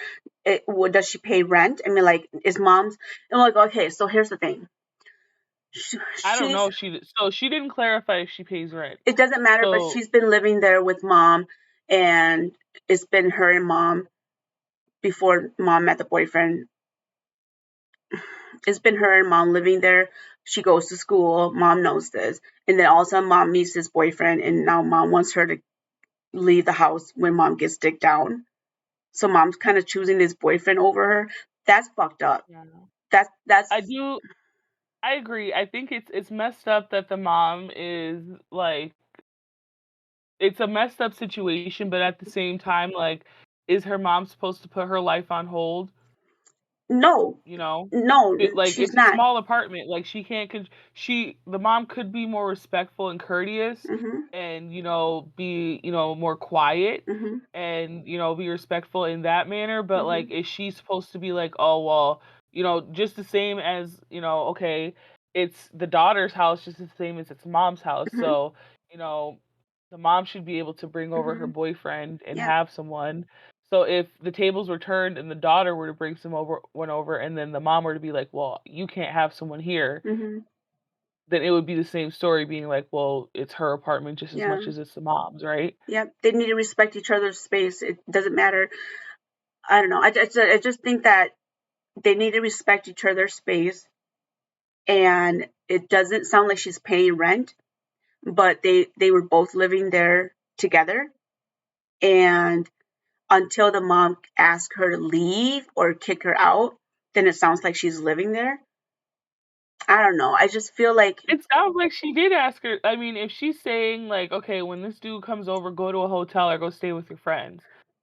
Does she pay rent? I mean, like, is mom's? And like, okay, so here's the thing. I don't She's. know. She didn't clarify if she pays rent. It doesn't matter, but So she's been living there with mom, and it's been her and mom before mom met the boyfriend. It's been her and mom living there. She goes to school. Mom knows this, and then all of a sudden, mom meets this boyfriend, and now mom wants her to leave the house when mom gets dick down. So mom's kind of choosing this boyfriend over her. That's fucked up. yeah, I That's do. I agree. I think it's messed up that the mom is like it's a messed up situation, but at the same time, like, is her mom supposed to put her life on hold? No, you know? no, Like, she's it's a not. small apartment, like, she can't the mom could be more respectful and courteous Mhm, and, be, more quiet mhm, and, be respectful in that manner, but, like, mhm, is she supposed to be like, "Oh, well," just the same as, okay, it's the daughter's house just the same as its mom's house, mhm, so, you know, the mom should be able to bring over her mhm. boyfriend and Yeah. have someone. So if the tables were turned and the daughter were to bring some over one over and then the mom were to be like, "Well, you can't have someone here," Mhm. then it would be the same story being like, "Well, it's her apartment just as Yeah. much as it's the mom's," right? Yep. They need to respect each other's space. It doesn't matter. I don't know. I just think that they need to respect each other's space, and it doesn't sound like she's paying rent, but they were both living there together, and until the mom asks her to leave or kick her out, then it sounds like she's living there. I don't know. I just feel like It sounds like she did ask her. I mean, if she's saying like, "Okay, when this dude comes over, go to a hotel or go stay with your friends."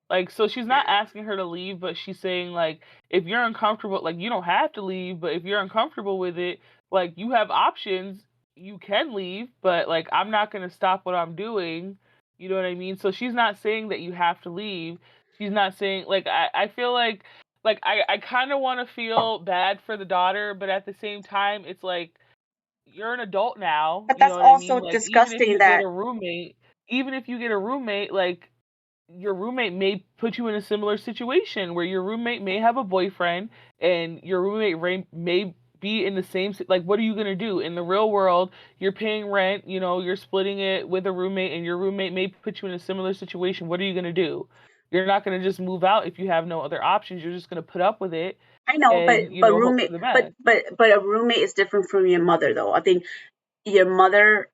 Like, so she's not yeah. asking her to leave, but she's saying like, if you're uncomfortable, like you don't have to leave, but if you're uncomfortable with it, like you have options, you can leave, but like I'm not going to stop what I'm doing. You know what I mean? So she's not saying that you have to leave. She's not saying like I feel like I kind of want to feel bad for the daughter, but at the same time it's like you're an adult now, But you know that's what I mean? also Like, even if disgusting you get that a roommate like, your roommate may put you in a similar situation where your roommate may have a boyfriend and your roommate may be in the same like, what are you gonna do? In the real world, you're paying rent, you're splitting it with a roommate, and your roommate may put you in a similar situation. What are you gonna do? You're not gonna just move out if you have no other options. You're just gonna put up with it I know, and, hope for roommate the but best. but a roommate is different from your mother though. I think your mother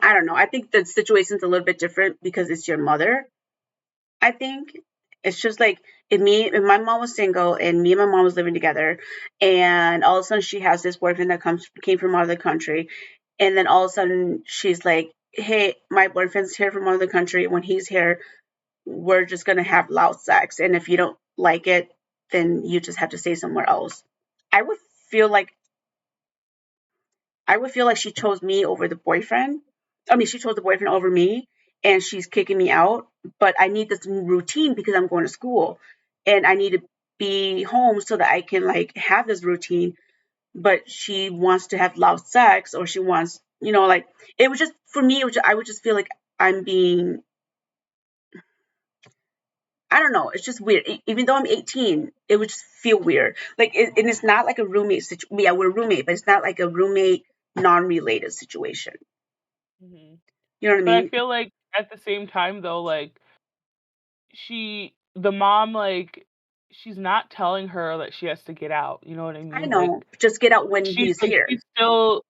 I don't know. I think the situation's a little bit different because it's your mother. I think it's just like if my mom was single and me and my mom was living together, and all of a sudden she has this boyfriend that comes came from out of the country, and then all of a sudden she's like, "Hey, my boyfriend's here from out of the country. When he's here, we're just gonna have loud sex, and if you don't like it, then you just have to stay somewhere else." I would feel like she chose me over the boyfriend. I mean, she chose the boyfriend over me, and she's kicking me out. But I need this routine because I'm going to school, and I need to be home so that I can like have this routine. But she wants to have loud sex, or she wants, like it was just for me. I would just feel like I'm being. I don't know. It's just weird. Even though I'm 18, it would just feel weird. Like, and it's not like a roommate situation. Yeah, we're roommate, but it's not like a roommate non-related situation. Mhm. You know what I But I mean? feel like at the same time though, like the mom, like she's not telling her that she has to get out. You know what I I mean? know. Just get out when She's he's like here. she's still,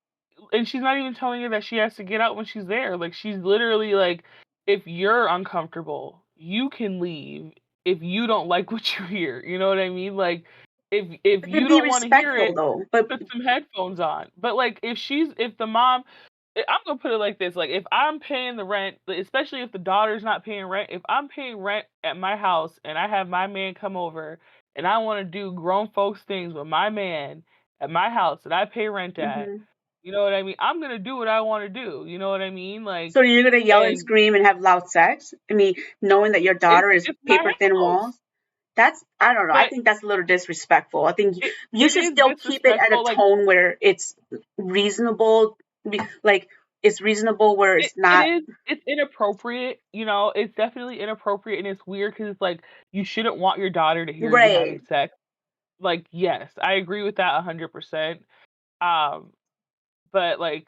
and she's not even telling her that she has to get out when she's there. Like she's literally like, if you're uncomfortable, you can leave if you don't like what you hear. You know what I mean? Like if But then you be don't want to hear respectful it, though. But put some headphones on. But like if the mom, I'm gonna put it like this: like if I'm paying the rent, especially if the daughter's not paying rent, if I'm paying rent at my house and I have my man come over and I want to do grown folks things with my man at my house that I pay rent at, hmm you know what I mean? I'm gonna do what I want to do. You know what I mean? so Like, you're gonna yell and and scream and have loud sex? I mean, knowing that your daughter is it's my paper thin house, walls. That's I don't know. I but think that's a little disrespectful. I think you it should is still keep it at a disrespectful. Like tone where it's reasonable. Like it's reasonable where it, it's not it's inappropriate. It's definitely inappropriate and it's weird because it's like you shouldn't want your daughter to hear you having right. sex. Like, yes, I agree with that 100%. Um, but like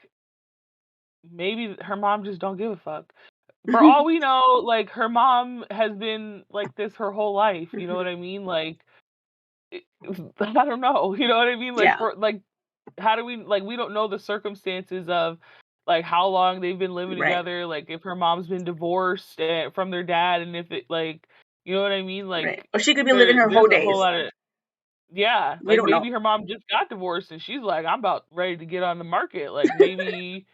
maybe her mom just don't give a fuck. For all we know, like her mom has been like this her whole life. You know what hmm I mean? Like it, I don't know. You know what I mean? Like Yeah. for like how do we like we don't know the circumstances of like how long they've been living Right. together, like if her mom's been divorced from their dad and if it like you know what I mean? Right. Like Or she could be living her whole there's a whole days. lot of yeah, We like don't know. maybe her mom just got divorced and she's like, I'm about ready to get on the market. Like maybe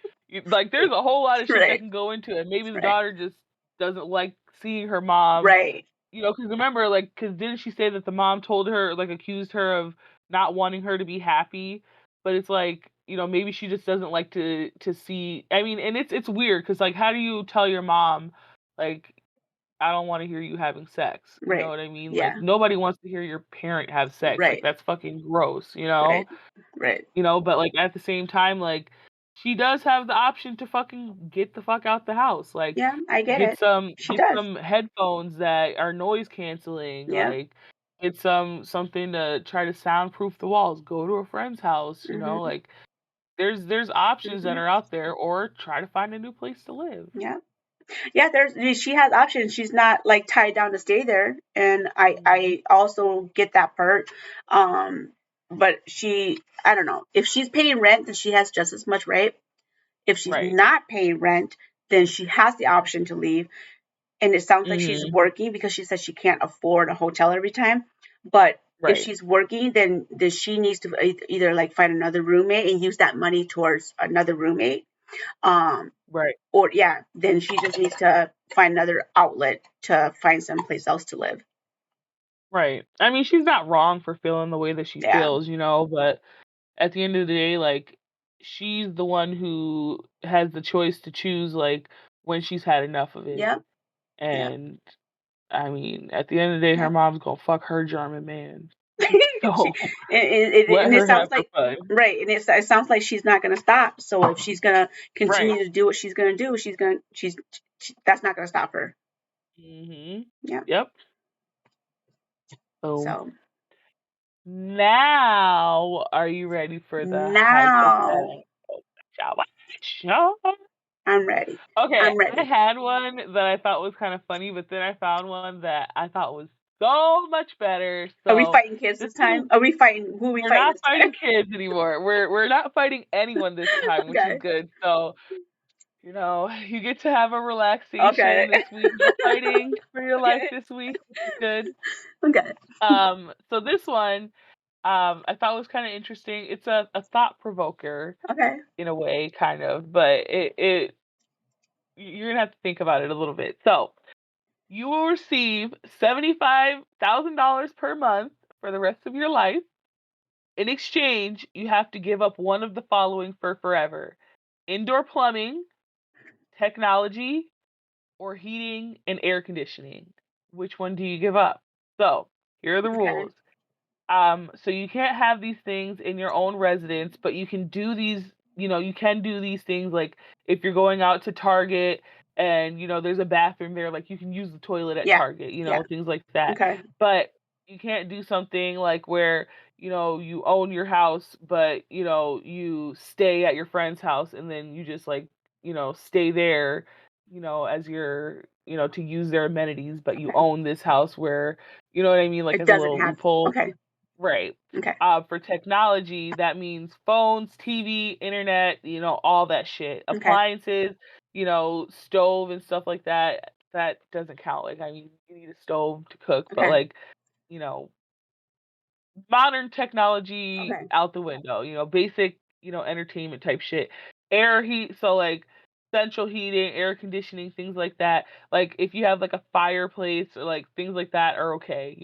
like there's a whole lot of shit that Right. can go into it. Maybe the Right. daughter just doesn't like seeing her mom, Right. because remember, like, because didn't she say that the mom told her, like, accused her of not wanting her to be happy? But it's like, maybe she just doesn't like to see. I mean, and it's weird because like, how do you tell your mom, like, I don't want to hear you having sex? You know Right. what I mean? Like, Yeah. nobody wants to hear your parent have sex. Like, Right. that's fucking gross. Right. Right. But like at the same time, like she does have the option to fucking get the fuck out the house. Like Yeah, I get get it. some She get does. some headphones that are noise canceling, Yeah. like get something to try to soundproof the walls, go to a friend's house, Mhm. like there's options that Mhm. are out there, or try to find a new place to live. Yeah. Yeah, she has options. She's not like tied down to stay there, and Mhm. I also get that part. Um, but I don't know, if she's paying rent, then she has just as much right. If she's Right. not paying rent, then she has the option to leave. And it sounds like she's Mhm. working because she says she can't afford a hotel every time. But if Right. she's working, then she needs to either like find another roommate and use that money towards another roommate. Um, Right. or yeah, then she just needs to find another outlet to find someplace else to live. Right. I mean, she's not wrong for feeling the way that she Yeah. feels, but at the end of the day, like she's the one who has the choice to choose like when she's had enough of it. Yep. Yep. And I mean, at the end of the day, her Yep. mom's gonna fuck her German man. she, So let and it her sounds have her like fun. right, and it sounds like she's not gonna stop. So if she's gonna Right. continue to do what she's gonna do, that's not gonna stop her. Mhm. Yeah. Yep. Boom. So Now, are you ready for the now hypothetical situation? I'm ready. Okay, I'm I ready. had one that I thought was kind of funny, but then I found one that I thought was so much better. Are we So fighting kids this this one is time? Are we fighting? Who are we we're fighting not this time? fighting kids anymore. We're not fighting anyone this time, which is Okay. good. So, you get to have a Okay. relaxation this week. No fighting for your life Okay. this week, which is good. Okay. So this one, I thought was kind of interesting. It's a thought provoker Okay. in a way, kind of, but you're gonna have to think about it a little bit. So you will receive $75,000 per month for the rest of your life. In exchange, you have to give up one of the following for forever: indoor plumbing, technology, or heating and air conditioning. Which one do you give up? So, here are the Okay. rules. So you can't have these things in your own residence, but you can do these things like if you're going out to Target and there's a bathroom there, like you can use the toilet at Yeah. Target, Yeah. things like that. Okay. But you can't do something like where, you own your house, but you stay at your friend's house and then you just like, stay there, as your, to use their amenities, but you Okay. own this house where, you know what I mean, like It as a doesn't little have. loophole. Okay. Right. Okay. For technology, that means phones, TV, internet, all that shit. Okay. Appliances, stove and stuff like that. That doesn't count. Like, I mean, you need a stove to cook, but Okay. like, you know, modern technology Okay. out the window, basic, entertainment type shit. Air heat, so like central heating, air conditioning, things like that. Like, if you have like a fireplace or like things like that are okay,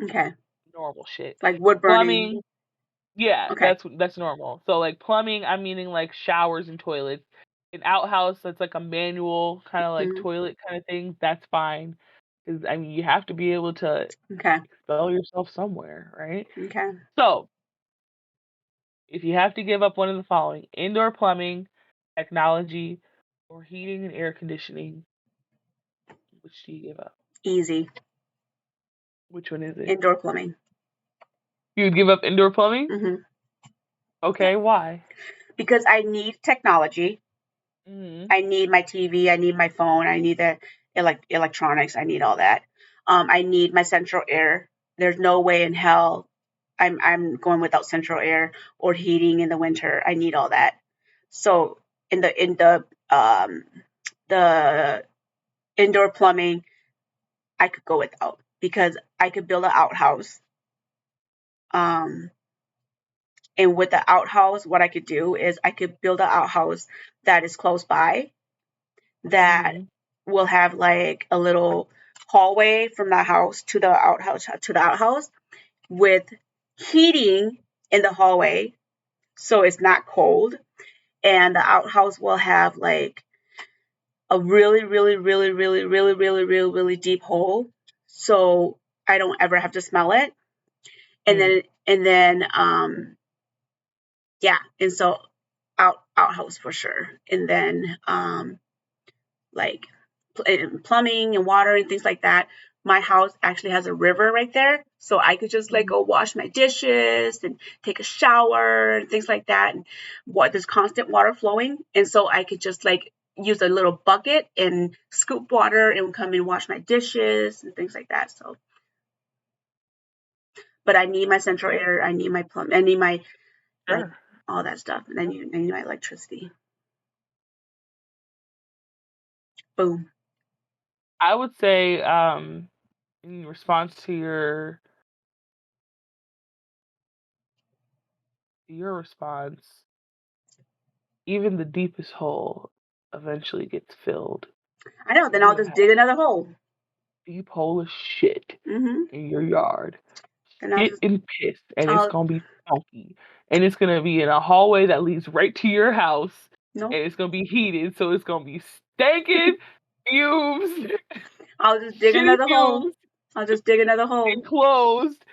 Okay. normal shit. Like wood burning. Plumbing, yeah, Okay. that's normal. So like plumbing, I'm meaning like showers and toilets. An outhouse that's like a manual kind of like Mm. toilet kind of thing, that's fine. Because I mean, you have to be able to Okay. expel yourself somewhere, right? Okay. So if you have to give up one of the following: indoor plumbing, technology, or heating and air conditioning, which do you give up? Easy. Which one is it? Indoor plumbing. You would give up indoor plumbing? Hmm. Yeah. Okay, why? Because I need technology. Hmm. I need my TV. I need my phone. I need the electronics. I need all that. I need my central air. There's no way in hell I'm going without central air or heating in the winter. I need all that. So in the indoor plumbing, I could go without because I could build an outhouse. Um, and with the outhouse, what I could do is I could build an outhouse that is close by that Hmm. will have like a little hallway from the house to the outhouse with heating in the hallway so it's not cold, and the outhouse will have like a really, really, really, really, really, really, really, really deep hole, so I don't ever have to smell it. And Mm. then yeah, and so outhouse for sure. And then like plumbing and water and things like that. My house actually has a river right there, so I could just like Mhm. go wash my dishes and take a shower and things like that. And what there's constant water flowing, and so I could just like use a little bucket and scoop water and come and wash my dishes and things like that. So, but I need my central air, I need my plumb, I need my like Sure. all that stuff, and I need my electricity. Boom. I would say, in response to your response, even the deepest hole eventually gets filled. I know. And Then you're I'll gonna just have dig another hole. a deep hole of shit Hmm. in your yard. Then I'll Shit just and piss, and it's I'll gonna be funky. And it's gonna be in a hallway that leads right to your house, nope. and it's gonna be heated, so it's gonna be stinking fumes, I'll just dig shitty another hole. fumes, I'll just dig another hole. enclosed.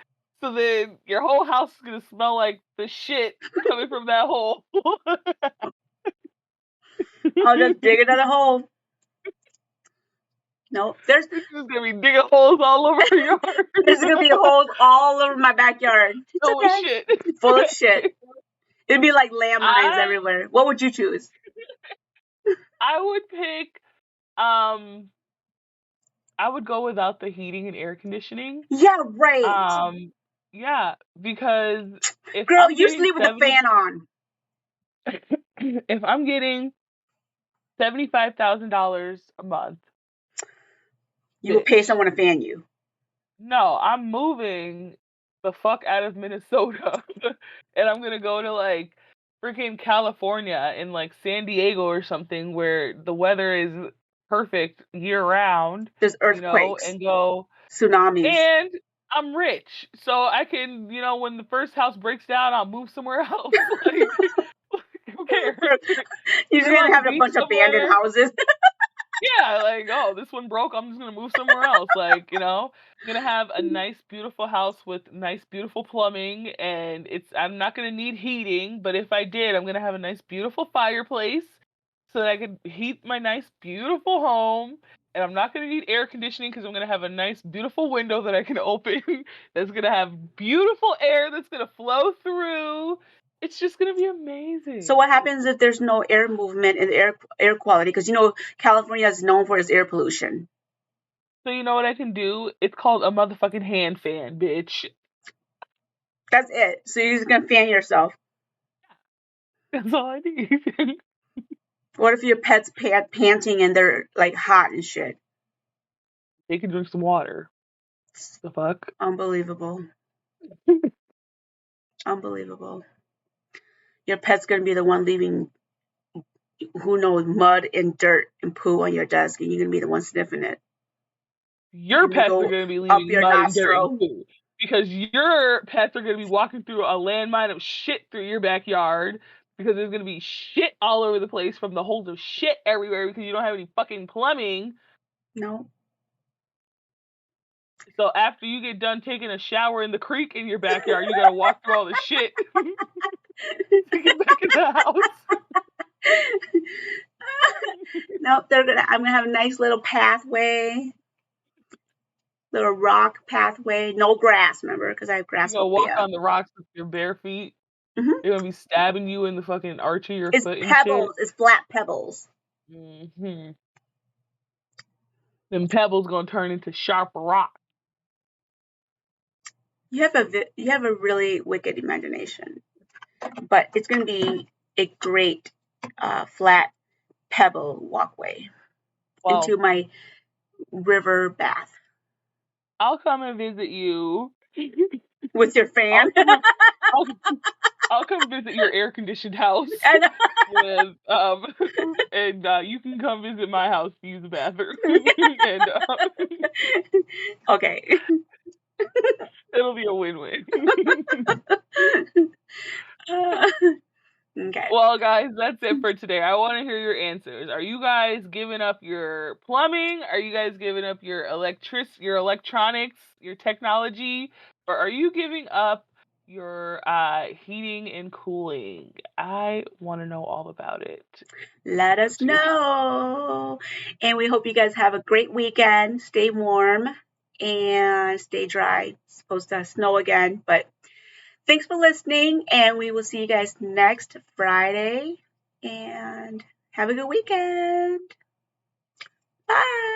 So then your whole house is gonna smell like the shit coming from that hole. I'll just dig another hole. Nope. There's It's just gonna be digging holes all over your yard. there's gonna be holes all over my backyard. It's Filled with okay. shit. Full of shit. It'd be like landmines I everywhere. What would you choose? I would pick um I would go without the heating and air conditioning. Yeah, right. Um yeah, because if Girl, I'm you getting sleep with the 70 fan on. if I'm getting $75,000 a month, You will pay bitch. someone to fan you. No, I'm moving the fuck out of Minnesota and I'm gonna go to like freaking California in like San Diego or something where the weather is perfect year round, There's you know, earthquakes, and go tsunamis. and I'm rich. So I can, when the first house breaks down, I'll move somewhere else. Like who cares? You're just Live on gonna the have a beach bunch of abandoned somewhere. houses. Yeah, like, oh, this one broke, I'm just gonna move somewhere else. Like, I'm gonna have a nice, beautiful house with nice, beautiful plumbing, and I'm not gonna need heating, but if I did, I'm gonna have a nice, beautiful fireplace so that I could heat my nice, beautiful home. And I'm not gonna need air conditioning because I'm gonna have a nice, beautiful window that I can open that's gonna have beautiful air that's gonna flow through. It's just gonna be So amazing. what happens if there's no air movement and air quality? Because California is known for its air pollution. So you know what I can do? It's called a motherfucking hand fan, bitch. That's it. So you're just gonna fan yourself. That's all I need. What if your pet's panting and they're like hot and shit? They can drink some water. The fuck? Unbelievable. Unbelievable. Your pet's gonna be the one leaving, who knows, mud and dirt and poo on your desk, and you're gonna be the one sniffing it. Your And you pets are go gonna be up leaving your mud and dirt and nostril. poo. Because your pets are gonna be walking through a landmine of shit through your backyard. Because there's gonna be shit all over the place from the holes of shit everywhere because you don't have any fucking plumbing. No. So after you get done taking a shower in the creek in your backyard, you gotta walk through all the shit to get back in the house. Nope. I'm gonna have a nice little pathway, little rock pathway. No grass, remember, because I have You gonna walk grassphobia. on the rocks with your bare feet. Hmm. They're gonna be stabbing you in the fucking arch of your It's foot and shit. pebbles. It's flat pebbles. Hmm. Them pebbles gonna turn into sharp rock. You have a really wicked imagination, but it's gonna be a great flat pebble walkway into Well, my river bath I'll come and visit you. with your I'll fan. come. And, I'll, I'll come visit your air conditioned house And with and you can come visit my house to use the bathroom, and okay. it'll be a win-win. Uh, okay. Well, guys, that's it for today. I want to hear your answers. Are you guys giving up your plumbing? Are you guys giving up your electronics, your technology, or are you giving up your heating and cooling? I want to know all about it. Let us What's your know. And we hope you guys have a great weekend. Stay warm and stay dry. It's supposed to snow again, but thanks for listening. And we will see you guys next Friday. And have a good weekend. Bye.